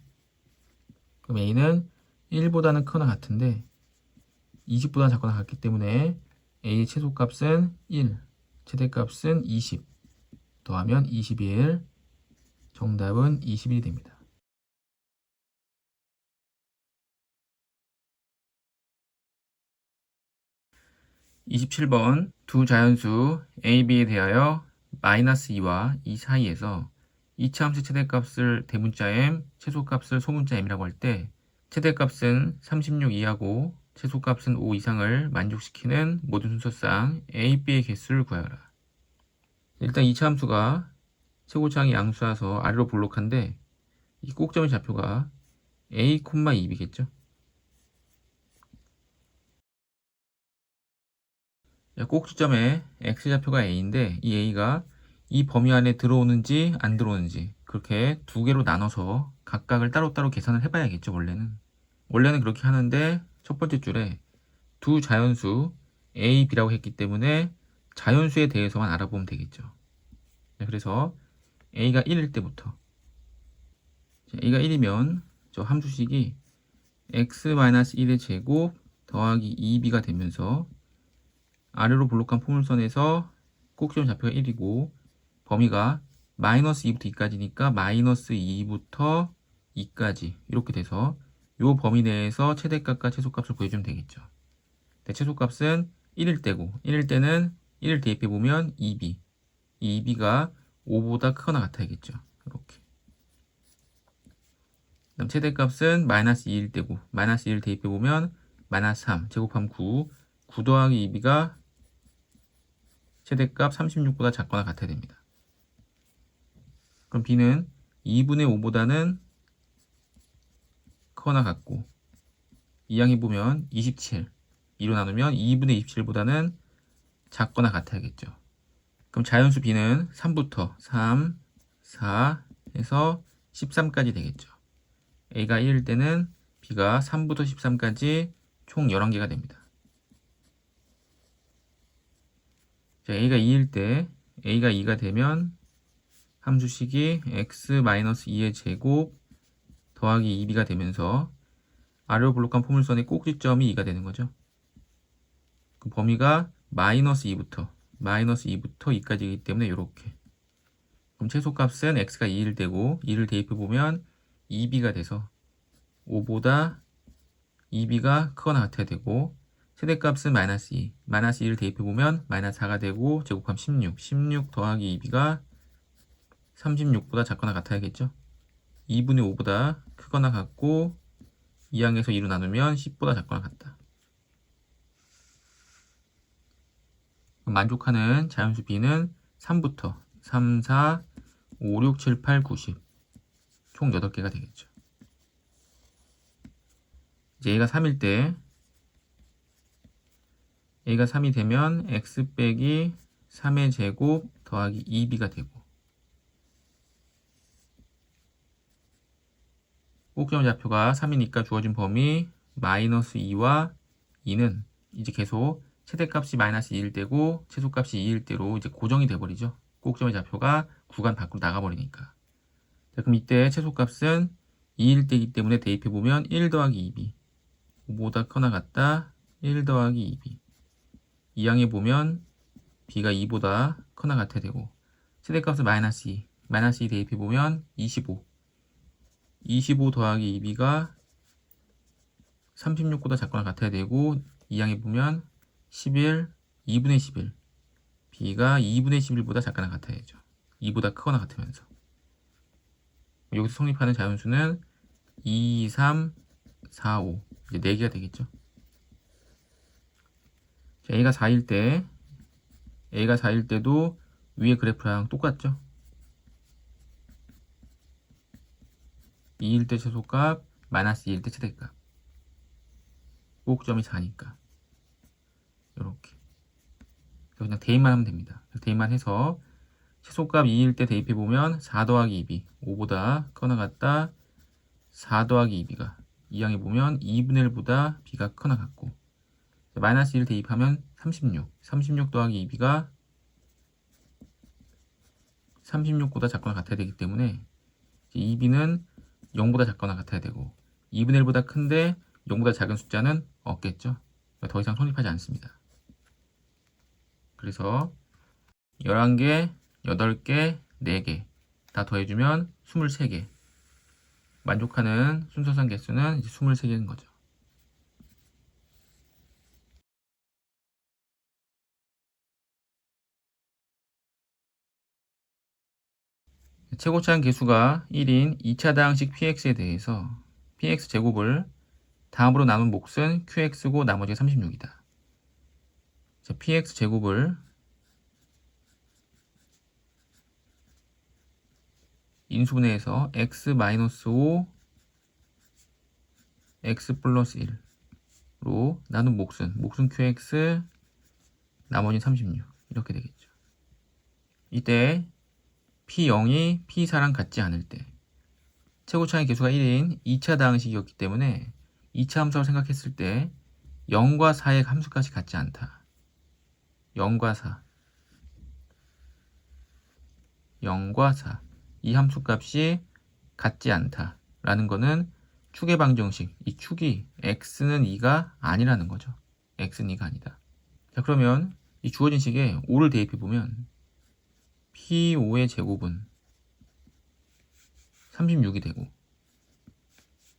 그럼 a는 1보다는 크거나 같은데 20보다 작거나 같기 때문에 a의 최소값은 1, 최대값은 20 더하면 21, 정답은 21이 됩니다. 27번 두 자연수 a, b에 대하여 마이너스 2와 2 사이에서 이차함수 최대값을 대문자 m, 최소값을 소문자 m이라고 할 때 최대값은 36 이하고 최소값은 5 이상을 만족시키는 모든 순서상 a, b의 개수를 구하여라. 일단 이차함수가 최고차항이 양수라서 아래로 볼록한데 이 꼭점의 좌표가 a, 2b겠죠. 꼭지점에 x좌표가 a인데 이 a가 이 범위 안에 들어오는지 안 들어오는지 그렇게 두 개로 나눠서 각각을 따로따로 계산을 해봐야겠죠. 원래는 그렇게 하는데 첫 번째 줄에 두 자연수 a, b라고 했기 때문에 자연수에 대해서만 알아보면 되겠죠. 그래서 a가 1일 때부터 a가 1이면 저 함수식이 x-1의 제곱 더하기 2b가 되면서 아래로 볼록한 포물선에서 꼭지점 좌표가 1이고 범위가 마이너스 2부터 2까지니까 마이너스 2부터 2까지 이렇게 돼서 이 범위 내에서 최대값과 최소값을 구해주면 되겠죠. 최소값은 1일 때고 1일 때는 1을 대입해보면 2b 이 2b가 5보다 크거나 같아야겠죠. 이렇게. 그다음 최대값은 마이너스 2일 때고 마이너스 2를 대입해보면 마이너스 3 제곱하면 9 더하기 2b가 최대값 36보다 작거나 같아야 됩니다. 그럼 b는 2분의 5보다는 크거나 같고 이항해 보면 27 2로 나누면 2분의 27보다는 작거나 같아야겠죠. 그럼 자연수 b는 3부터 3, 4 해서 13까지 되겠죠. a가 1일 때는 b가 3부터 13까지 총 11개가 됩니다. 자, a가 2일 때 a가 2가 되면 함수식이 x-2의 제곱 더하기 2b가 되면서 아래로 볼록한 포물선의 꼭지점이 2가 되는 거죠. 그 범위가 마이너스 2부터 2까지이기 때문에 이렇게. 그럼 최소값은 x가 2일 때고 2를 대입해보면 2b가 돼서 5보다 2b가 크거나 같아야 되고 최대값은 마이너스 2 마이너스 2를 대입해보면 마이너스 4가 되고 제곱하면 16 더하기 2b가 36보다 작거나 같아야겠죠. 2분의 5보다 크거나 같고 2항에서 2로 나누면 10보다 작거나 같다. 만족하는 자연수 b는 3부터 3, 4, 5, 6, 7, 8, 9, 10 총 8개가 되겠죠. 이제 a가 3일 때 a가 3이 되면 x 빼기 3의 제곱 더하기 2b가 되고 꼭지점 좌표가 3이니까 주어진 범위 마이너스 2와 2는 이제 계속 최대값이 마이너스 2일 때고 최소값이 2일 때로 이제 고정이 돼버리죠. 꼭지점의 좌표가 구간 밖으로 나가버리니까. 자, 그럼 이때 최소값은 2일 때이기 때문에 대입해보면 1 더하기 2b 5보다 크거나 같다 1 더하기 2b 이항에 보면 b가 2보다 크거나 같아야 되고 최대값은 마이너스 2 대입해보면 25 더하기 2b가 36보다 작거나 같아야 되고 이항에 보면 11 2분의 11 b가 2분의 11보다 작거나 같아야죠. 2보다 크거나 같으면서 여기서 성립하는 자연수는 2, 3, 4, 5 이제 4개가 되겠죠. 자, a가 4일 때도 위의 그래프랑 똑같죠. 2일 때 최소값 마이너스 2일 때 최대값 꼭점이 4니까 이렇게 그냥 대입만 하면 됩니다. 대입만 해서 최소값 2일 때 대입해보면 4 더하기 2b 5보다 크거나 같다 4 더하기 2b가 이항에 보면 2분의 1보다 b가 크거나 같고 마이너스 1 대입하면 36 더하기 2b가 36보다 작거나 같아야 되기 때문에 2b는 0보다 작거나 같아야 되고 2분의 1보다 큰데 0보다 작은 숫자는 없겠죠. 더 이상 성립하지 않습니다. 그래서 11개, 8개, 4개 다 더해주면 23개. 만족하는 순서상 개수는 이제 23개인 거죠. 최고차항 개수가 1인 2차다항식 px에 대해서 px 제곱을 다음으로 나눈 몫은 qx고 나머지가 36이다. 자, px 제곱을 인수분해해서 x-5 x 플러스 1로 나눈 몫은 qx 나머지는 36 이렇게 되겠죠. 이때 P0이 P4랑 같지 않을 때 최고차항의 개수가 1인 2차 다항식이었기 때문에 2차 함수라고 생각했을 때 0과 4의 함수값이 같지 않다. 0과 4 0과 4 이 함수값이 같지 않다 라는 거는 축의 방정식 이 축이 x는 2가 아니라는 거죠. x는 2가 아니다. 자, 그러면 이 주어진 식에 5를 대입해 보면 P5의 제곱은 36이 되고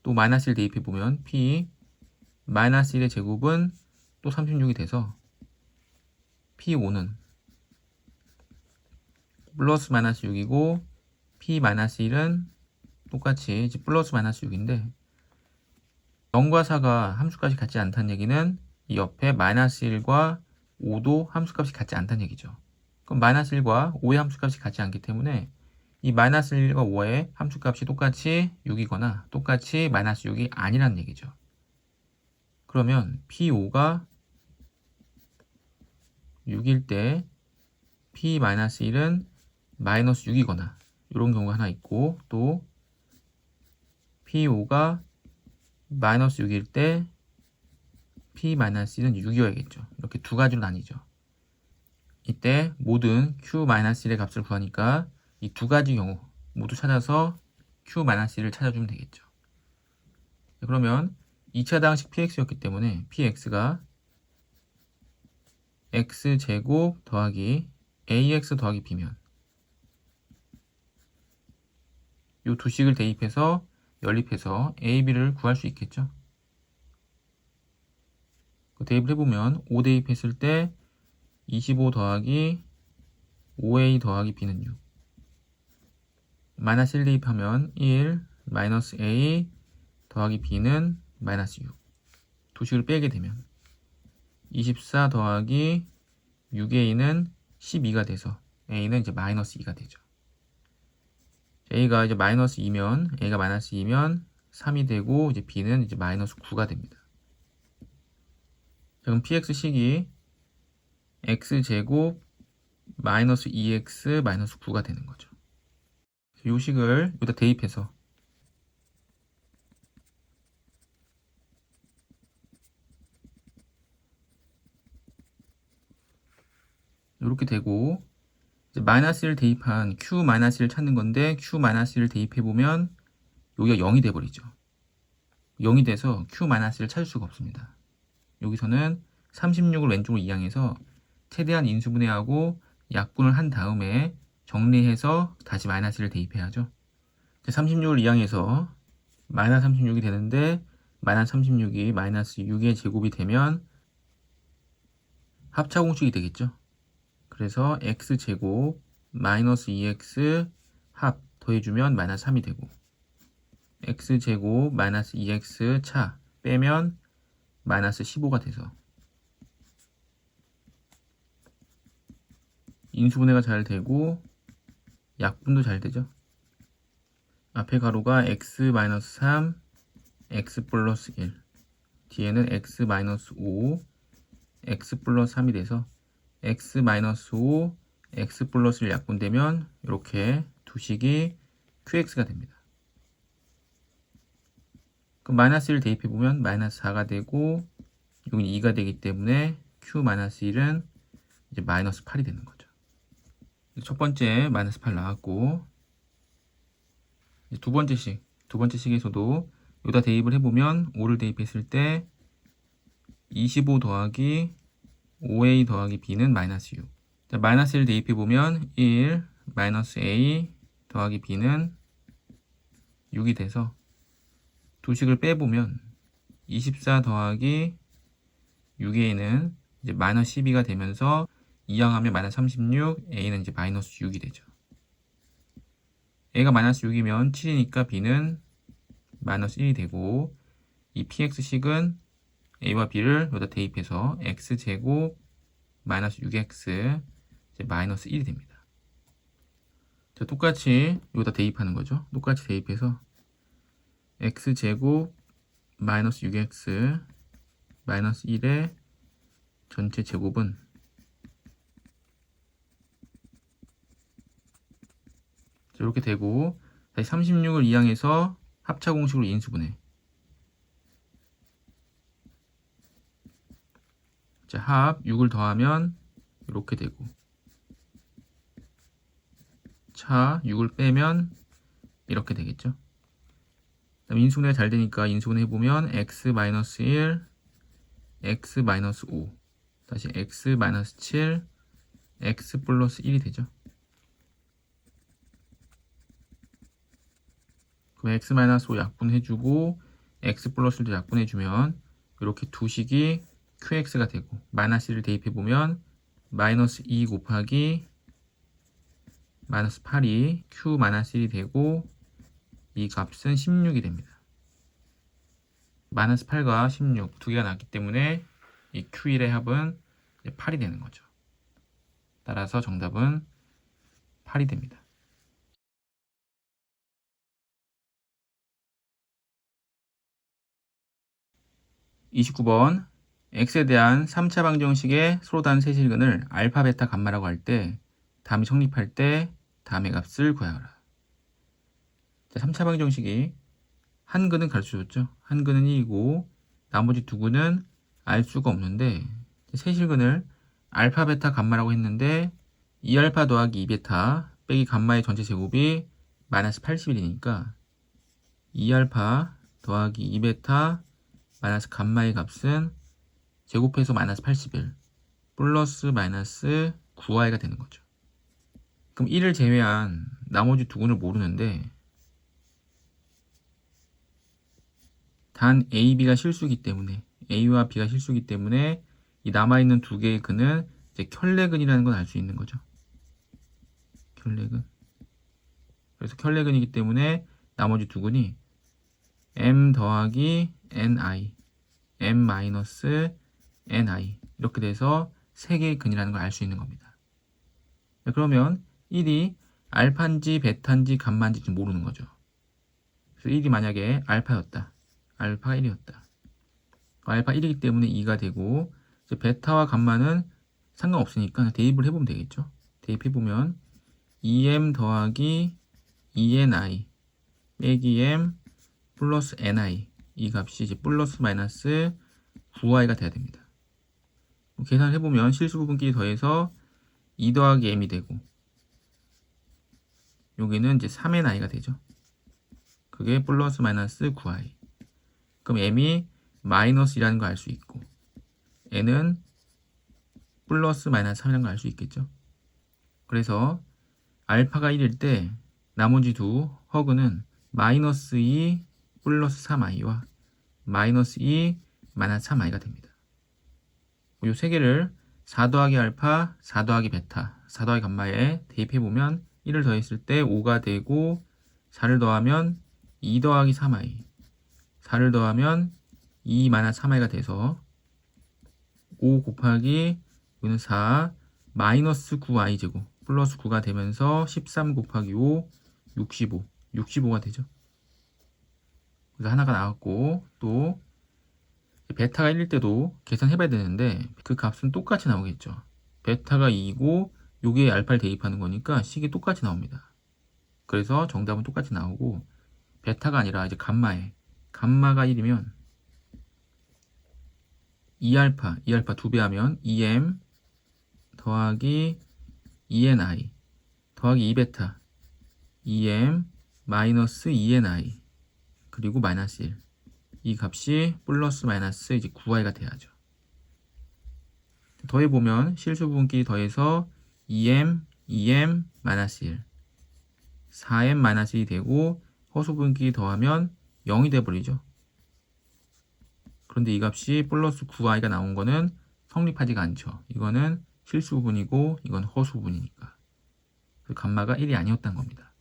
또 마이너스 1 대입해 보면 P 마이너스 1의 제곱은 또 36이 돼서 P5는 플러스 마이너스 6이고 P 마이너스 1은 똑같이 이제 플러스 마이너스 6인데 0과 4가 함수값이 같지 않다는 얘기는 이 옆에 마이너스 1과 5도 함수값이 같지 않다는 얘기죠. 그럼 마이너스 1과 5의 함수값이 같지 않기 때문에 이 마이너스 1과 5의 함수값이 똑같이 6이거나 똑같이 마이너스 6이 아니라는 얘기죠. 그러면 P5가 6일 때 P-1은 마이너스 6이거나 이런 경우가 하나 있고 또 P5가 마이너스 6일 때 P-1은 6이어야겠죠. 이렇게 두 가지로 나뉘죠. 이때 모든 Q-1의 값을 구하니까 이 두 가지 경우 모두 찾아서 Q-1을 찾아주면 되겠죠. 그러면 2차 다항식 px였기 때문에 px가 x제곱 더하기 ax 더하기 b면 이 두 식을 대입해서 연립해서 a, b를 구할 수 있겠죠. 대입을 해보면 5 대입했을 때 25 더하기 5a 더하기 b는 6 마이너스 1 대입하면 1 마이너스 a 더하기 b는 마이너스 6 두 식을 빼게 되면 24 더하기 6a는 12가 돼서 a는 이제 마이너스 2가 되죠. a가 이제 마이너스 2면 a가 마이너스 2면 3이 되고 이제 b는 이제 마이너스 9가 됩니다. 그럼 px식이 x제곱 마이너스 2x 마이너스 9가 되는 거죠. 이 식을 여기다 대입해서 이렇게 되고 이제 마이너스 1 대입한 q 마이너스 1 찾는 건데 q 마이너스 1 대입해 보면 여기가 0이 돼 버리죠. 0이 돼서 q 마이너스 1을 찾을 수가 없습니다. 여기서는 36을 왼쪽으로 이항해서 최대한 인수분해하고 약분을 한 다음에 정리해서 다시 마이너스 1을 대입해야죠. 36을 이항해서 마이너스 36이 되는데 마이너스 36이 마이너스 6의 제곱이 되면 합차공식이 되겠죠. 그래서 x제곱 마이너스 2x 합 더해주면 마이너스 3이 되고 x제곱 마이너스 2x 차 빼면 마이너스 15가 돼서 인수분해가 잘 되고 약분도 잘 되죠. 앞에 가로가 x-3 x 플러스 1 뒤에는 x-5 x 플러스 3이 돼서 x-5 x 플러스 1 약분되면 이렇게 두 식이 qx가 됩니다. 그럼 마이너스 1 대입해보면 마이너스 4가 되고 여기 2가 되기 때문에 q-1은 이제 마이너스 8이 되는 거죠. 첫 번째 마이너스 8 나왔고, 이제 두 번째 식에서도 여기다 대입을 해보면 5를 대입했을 때 25 더하기 5a 더하기 b는 마이너스 6. 자, 마이너스 1 대입해보면 1 마이너스 a 더하기 b는 6이 돼서 두 식을 빼보면 24 더하기 6a는 이제 마이너스 12가 되면서 이항하면 마이너스 36, a는 이제 마이너스 6이 되죠. a가 마이너스 6이면 7이니까 b는 마이너스 1이 되고, 이 px식은 a와 b를 여기다 대입해서 x제곱 마이너스 6x 이제 마이너스 1이 됩니다. 자, 똑같이 여기다 대입하는 거죠. 똑같이 대입해서 x제곱 마이너스 6x 마이너스 1의 전체 제곱은 이렇게 되고, 다시 36을 이항해서 합차 공식으로 인수분해. 자, 합 6을 더하면 이렇게 되고, 차 6을 빼면 이렇게 되겠죠. 그다음 인수분해가 잘 되니까 인수분해 해보면 x-1, x-5, 다시 x-7, x 플러스 1이 되죠. 그럼 x-5 약분해주고 x 플러스 1도 약분해주면 이렇게 두 식이 qx가 되고, 마이너스 1을 대입해보면 마이너스 2 곱하기 마이너스 8이 q 마이너스 1이 되고, 이 값은 16이 됩니다. 마이너스 8과 16 두 개가 나왔기 때문에 이 q1의 합은 8이 되는 거죠. 따라서 정답은 8이 됩니다. 29번 x에 대한 3차 방정식의 서로 다른 세실근을 알파, 베타, 감마라고 할 때 다음이 성립할 때 다음의 값을 구하라. 자, 3차 방정식이 한 근은 가르쳐줬죠. 한 근은 1이고 나머지 두 근은 알 수가 없는데, 세실근을 알파, 베타, 감마라고 했는데 2알파 더하기 2베타 빼기 감마의 전체 제곱이 마이너스 81이니까 2알파 더하기 2베타 마이너스 감마의 값은 제곱해서 마이너스 81 플러스 마이너스 9i가 되는 거죠. 그럼 1을 제외한 나머지 두 근을 모르는데, 단 A, B가 실수이기 때문에, A와 B가 실수이기 때문에 이 남아있는 두 개의 근은 이제 켤레근이라는 건 알 수 있는 거죠. 켤레근. 그래서 켤레근이기 때문에 나머지 두 근이 M 더하기 NI, M 마이너스 NI 이렇게 돼서 세 개의 근이라는 걸 알 수 있는 겁니다. 그러면 1이 알파인지 베타인지 감마인지 모르는 거죠. 그래서 1이 만약에 알파였다. 알파가 1이었다. 알파 1이기 때문에 2가 되고, 이제 베타와 감마는 상관없으니까 대입을 해보면 되겠죠. 대입해보면 2m 더하기 2ni 빼기 m 플러스 ni, 이 값이 이제 플러스 마이너스 9i가 돼야 됩니다. 계산을 해보면 실수 부분끼리 더해서 2 더하기 m이 되고, 여기는 이제 3ni가 되죠. 그게 플러스 마이너스 9i. 그럼 m이 마이너스이라는 걸 알 수 있고, n은 플러스 마이너스 3이라는 걸 알 수 있겠죠. 그래서 알파가 1일 때 나머지 두 허그는 마이너스 2 플러스 3i와 마이너스 2 마이너스 3i가 됩니다. 이 세 개를 4 더하기 알파, 4 더하기 베타, 4 더하기 감마에 대입해보면 1을 더했을 때 5가 되고, 4를 더하면 2 더하기 3i, 4를 더하면 2 마이너스 3i가 돼서 5 곱하기 여기는 4 마이너스 9i 제곱 플러스 9가 되면서 13 곱하기 5 65가 되죠. 그래서 하나가 나왔고, 또 베타가 1일 때도 계산해봐야 되는데 그 값은 똑같이 나오겠죠. 베타가 2고 여기에 알파를 대입하는 거니까 식이 똑같이 나옵니다. 그래서 정답은 똑같이 나오고, 베타가 아니라 이제 감마가 1이면 2알파 2배 하면 2m 더하기 2ni 더하기 2베타 2m 마이너스 2ni 그리고 마이너스 1. 이 값이 플러스 마이너스 이제 9i가 돼야죠. 더해보면 실수분기 더해서 2m 마이너스 1 4m 마이너스 2 되고 허수분기 더하면 0이 돼버리죠. 그런데 이 값이 플러스 9i가 나온 거는 성립하지가 않죠. 이거는 실수분이고 이건 허수분이니까. 그 감마가 1이 아니었던 겁니다.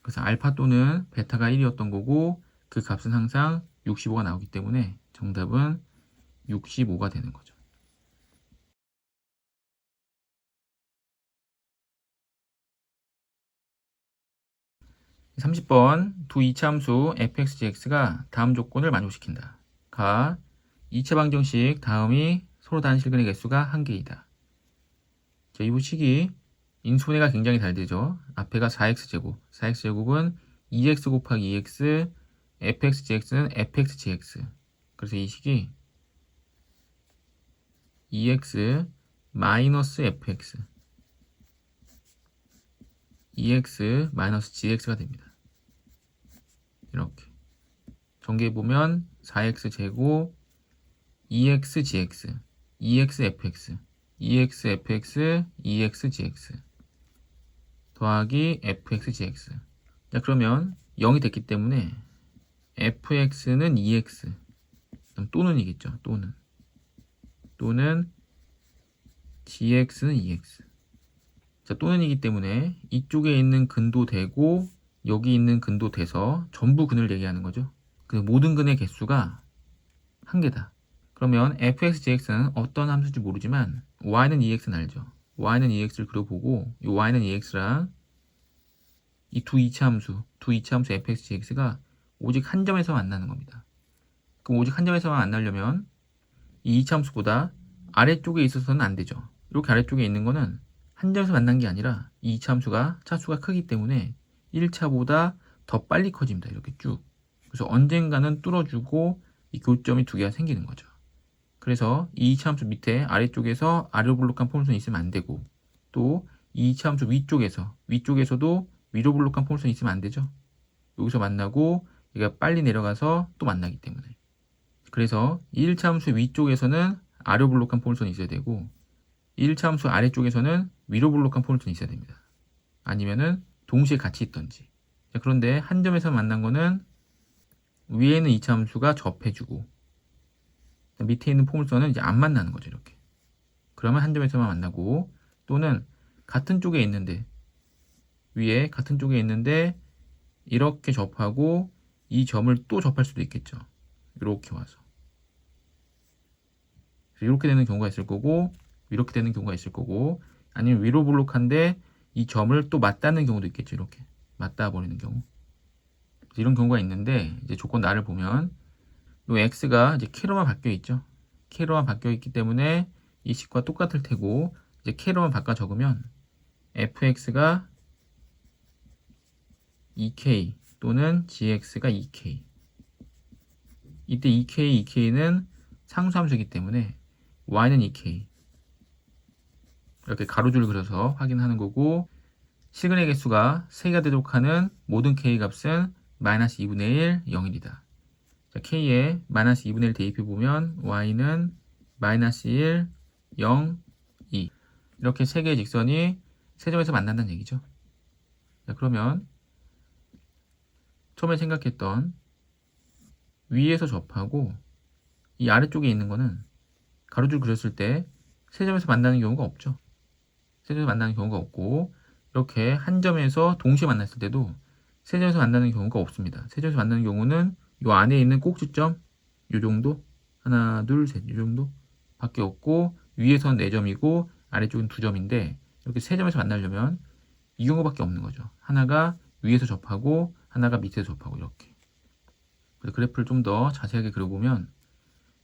그래서 알파 또는 베타가 1이었던 거고 그 값은 항상 65가 나오기 때문에 정답은 65가 되는 거죠. 30번 두 이차함수 fx,gx가 다음 조건을 만족시킨다. 가 2차 방정식 다음이 서로 다른 실근의 개수가 1개이다. 자, 이 식이 인수분해가 굉장히 잘 되죠. 앞에가 4x제곱, 4x제곱은 2x 곱하기 2x, fx,gx는 fx,gx. 그래서 이 식이 2x 마이너스 fx, 2x 마이너스 gx가 됩니다. 이렇게 전개해보면 4x 제곱 2x gx 2x fx 2x fx 2x gx 더하기 fx gx. 자, 그러면 0이 됐기 때문에 fx는 2x 또는 이겠죠. 또는 gx는 2x. 자, 또는이기 때문에 이쪽에 있는 근도 되고 여기 있는 근도 돼서 전부 근을 얘기하는 거죠. 그 모든 근의 개수가 1개다. 그러면 fx,gx는 어떤 함수인지 모르지만 y는 2x는 알죠. y는 2x를 그려보고 이 y는 2x랑 이 두 이차함수 fx,gx가 오직 한 점에서 만나는 겁니다. 그럼 오직 한 점에서만 만나려면 이 이차함수보다 아래쪽에 있어서는 안 되죠. 이렇게 아래쪽에 있는 거는 한 점에서 만난 게 아니라 이 이차함수가 차수가 크기 때문에 1차보다 더 빨리 커집니다. 이렇게 쭉. 그래서 언젠가는 뚫어주고 이 교점이 두 개가 생기는 거죠. 그래서 이 이차함수 밑에 아래쪽에서 아래로 블록한 포물선이 있으면 안 되고 또 이 이차함수 위쪽에서도 위로 블록한 포물선이 있으면 안 되죠. 여기서 만나고 얘가 빨리 내려가서 또 만나기 때문에. 그래서 1차 함수 위쪽에서는 아래로 블록한 포물선이 있어야 되고 1차 함수 아래쪽에서는 위로 블록한 포물선이 있어야 됩니다. 아니면은 동시에 같이 있던지. 자, 그런데 한 점에서 만난 거는 위에 있는 2차 함수가 접해주고 밑에 있는 포물선은 이제 안 만나는 거죠. 이렇게. 그러면 한 점에서만 만나고 또는 같은 쪽에 있는데 위에 같은 쪽에 있는데 이렇게 접하고 이 점을 또 접할 수도 있겠죠. 이렇게 와서. 이렇게 되는 경우가 있을 거고 이렇게 되는 경우가 있을 거고 아니면 위로 블록한데 이 점을 또 맞닿는 경우도 있겠죠. 이렇게 맞닿아 버리는 경우. 이런 경우가 있는데 이제 조건 나를 보면 이 x가 이제 k로만 바뀌어 있죠. k로만 바뀌어 있기 때문에 이 식과 똑같을 테고 이제 k로만 바꿔 적으면 fx가 2k 또는 gx가 2k. 이때 2k는 상수함수이기 때문에 y는 2k. 이렇게 가로줄을 그려서 확인하는 거고 실근의 개수가 3개가 되도록 하는 모든 k 값은 마이너스 2분의 1, 0이다. 자, k에 마이너스 2분의 1 대입해보면 y는 마이너스 1, 0, 2 이렇게 3개의 직선이 세 점에서 만난다는 얘기죠. 자, 그러면 처음에 생각했던 위에서 접하고 이 아래쪽에 있는 거는 가로줄 그렸을 때 세 점에서 만나는 경우가 없죠. 세 점에서 만나는 경우가 없고 이렇게 한 점에서 동시에 만났을 때도 세 점에서 만나는 경우가 없습니다. 세 점에서 만나는 경우는 이 안에 있는 꼭지점 이 정도 하나 둘 셋 이 정도 밖에 없고 위에서는 4점이고 아래쪽은 2점인데 이렇게 세 점에서 만나려면 이 경우밖에 없는 거죠. 하나가 위에서 접하고 하나가 밑에서 접하고 이렇게. 그래서 그래프를 좀 더 자세하게 그려보면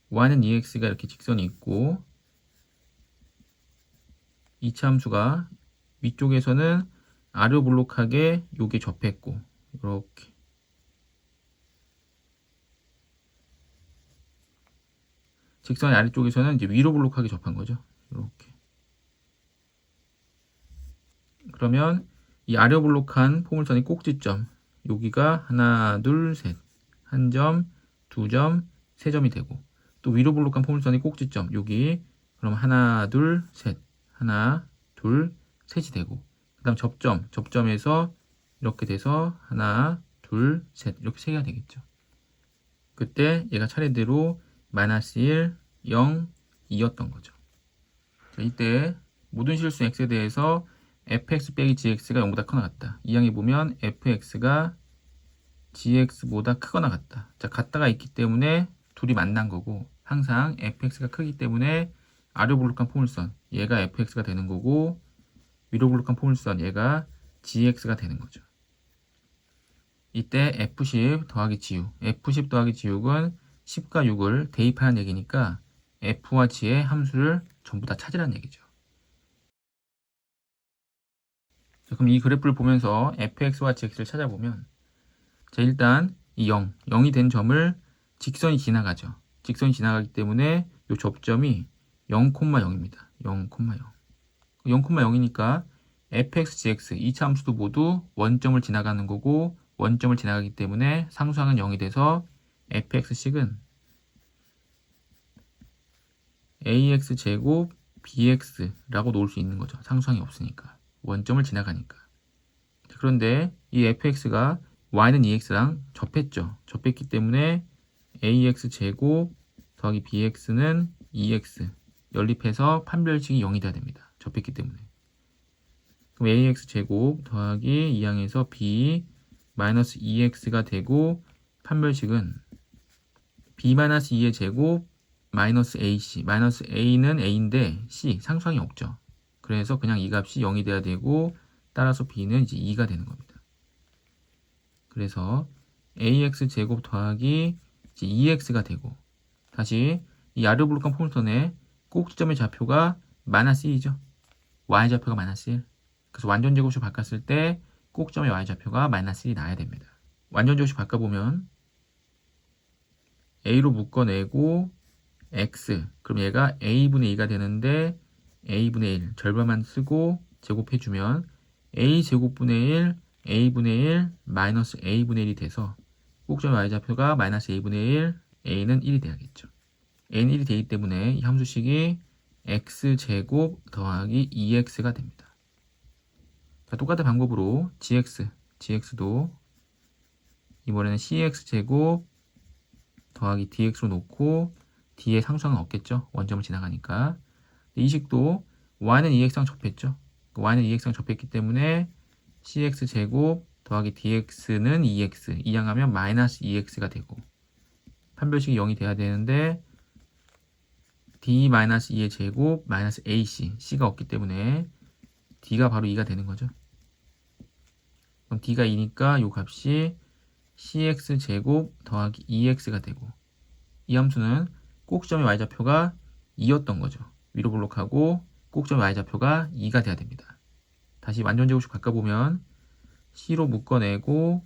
y는 2x가 이렇게 직선이 있고 2차 함수가 위쪽에서는 아래로 볼록하게 요게 접했고 이렇게 직선의 아래쪽에서는 이제 위로 볼록하게 접한 거죠. 이렇게. 그러면 이 아래 볼록한 포물선의 꼭지점 여기가 하나, 둘, 셋, 한 점, 두 점, 세 점이 되고 또 위로 볼록한 포물선의 꼭지점 여기 그럼 하나, 둘, 셋, 하나, 둘, 셋이 되고 그 다음 접점에서 이렇게 돼서 하나, 둘, 셋 이렇게 세 개가 되겠죠. 그때 얘가 차례대로 마이너스 1, 0, 2였던 거죠. 자, 이때 모든 실수 x에 대해서 fx 빼기 gx가 0보다 크거나 같다. 이 항에 보면 fx가 gx보다 크거나 같다. 자, 같다가 있기 때문에 둘이 만난 거고 항상 fx가 크기 때문에 아래 볼록한 포물선 얘가 fx가 되는 거고 위로 볼록한 포물선 얘가 gx가 되는 거죠. 이때 F10 더하기 G6 F10 더하기 G6은 10과 6을 대입하는 얘기니까 F와 G의 함수를 전부 다 찾으라는 얘기죠. 자, 그럼 이 그래프를 보면서 fx와 gx를 찾아보면 자, 일단 이 0이 된 점을 직선이 지나가죠. 직선이 지나가기 때문에 이 접점이 0,0입니다. 0,0. 0,0이니까 fx, gx 이 차 함수도 모두 원점을 지나가는 거고 원점을 지나가기 때문에 상수항은 0이 돼서 fx식은 ax제곱 bx라고 놓을 수 있는 거죠. 상수항이 없으니까. 원점을 지나가니까. 그런데 이 fx가 y는 2x랑 접했죠. 접했기 때문에 ax제곱 더하기 bx는 2x 연립해서 판별식이 0이 돼야 됩니다. 접했기 때문에. 그럼 ax제곱 더하기 2항에서 b 마이너스 2x가 되고 판별식은 b-2의 제곱 마이너스 ac 마이너스 a는 a인데 c 상수항이 없죠. 그래서 그냥 이 값이 0이 돼야 되고 따라서 b는 이제 2가 되는 겁니다. 그래서 ax 제곱 더하기 이제 2x가 되고 다시 이 아래 볼록한 포물선의 꼭지점의 좌표가 마이너스 1이죠. y좌표가 마이너스 1. 그래서 완전 제곱식 바꿨을 때 꼭점의 y좌표가 마이너스 1이 나야 됩니다. 완전 제곱식 바꿔보면 a로 묶어내고 x 그럼 얘가 a분의 2가 되는데 a분의 1 절반만 쓰고 제곱해주면 a제곱분의 1 a분의 1 마이너스 a분의 1이 돼서 꼭점의 y좌표가 마이너스 a분의 1 a는 1이 돼야겠죠. a는 1이 되기 때문에 이 함수식이 x제곱 더하기 2x가 됩니다. 자, 똑같은 방법으로 gx도 이번에는 cx제곱 더하기 dx로 놓고 d의 상수항은 없겠죠. 원점을 지나가니까. 이 식도 y는 2x랑 접했죠. y는 2x랑 접했기 때문에 cx제곱 더하기 dx는 2x 이항하면 마이너스 2x가 되고 판별식이 0이 돼야 되는데 d-2의 제곱 마이너스 ac c가 없기 때문에 d가 바로 2가 되는 거죠. 그럼 d가 2니까 이 값이 cx제곱 더하기 2x가 되고 이 함수는 꼭점의 y좌표가 2였던 거죠. 위로 볼록하고 꼭점의 y좌표가 2가 돼야 됩니다. 다시 완전 제곱식 바꿔보면 c로 묶어내고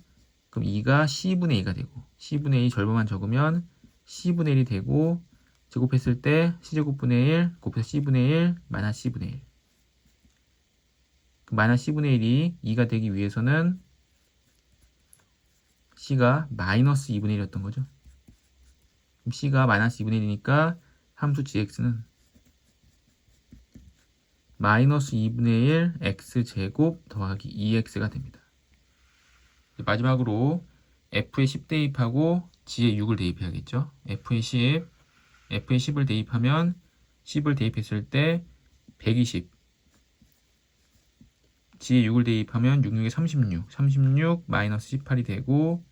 그럼 2가 c분의 2가 되고 c분의 2 절반만 적으면 c분의 1이 되고 제곱했을 때 c제곱분의 1 곱해서 c분의 1 마이너스 c분의 1 마이너스 c분의 1이 2가 되기 위해서는 c가 마이너스 2분의 1이었던 거죠. 그럼 c가 마이너스 2분의 1이니까 함수 gx는 마이너스 2분의 1 x제곱 더하기 2x가 됩니다. 마지막으로 f에 10 대입하고 g에 6을 대입해야겠죠. f에 10을 대입하면 10을 대입했을 때 120 g에 6을 대입하면 66에 36 마이너스 18이 되고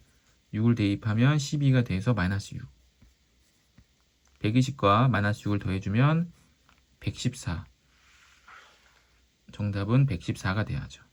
6을 대입하면 12가 돼서 마이너스 6 120과 마이너스 6을 더해주면 114 정답은 114가 돼야죠.